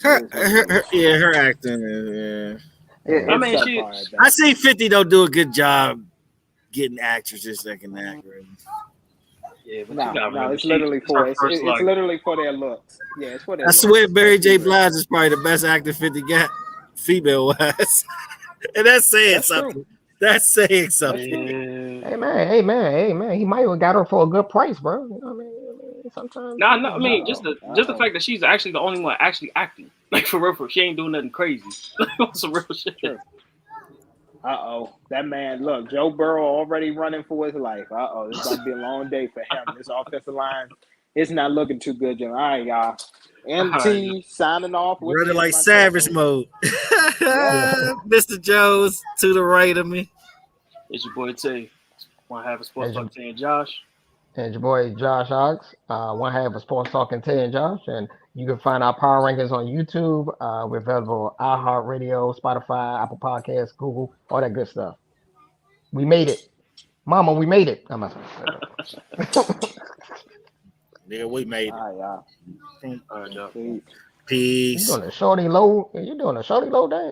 Her acting is, I mean, I see 50 don't do a good job getting actresses that can act. Right? Yeah, but no, it's literally for it's literally for their looks. Yeah, it's for their looks. Swear Mary J. Blige is probably the best actor 50 got female-wise. And that's saying something. True. That's saying something. Hey man. He might have got her for a good price, bro. You know what I mean? Sometimes. No. I mean, just the fact that she's actually the only one actually acting. Like for real, she ain't doing nothing crazy. Some real shit. That man. Look, Joe Burrow already running for his life. This about to be a long day for him. This offensive line, it's not looking too good, Jim. All right, y'all. MT signing off. Running like Savage mode. Mr. Jones to the right of me. It's your boy Tay. Want to have a sports talk Tay and Josh. And your boy Josh Ox. Want to have a sports talk and Tay and Josh. And you can find our power rankings on YouTube. We're available on iHeartRadio, Spotify, Apple Podcasts, Google, all that good stuff. We made it. Mama, we made it. Yeah, we made it. All right, y'all. Peace. You doing a shorty low day?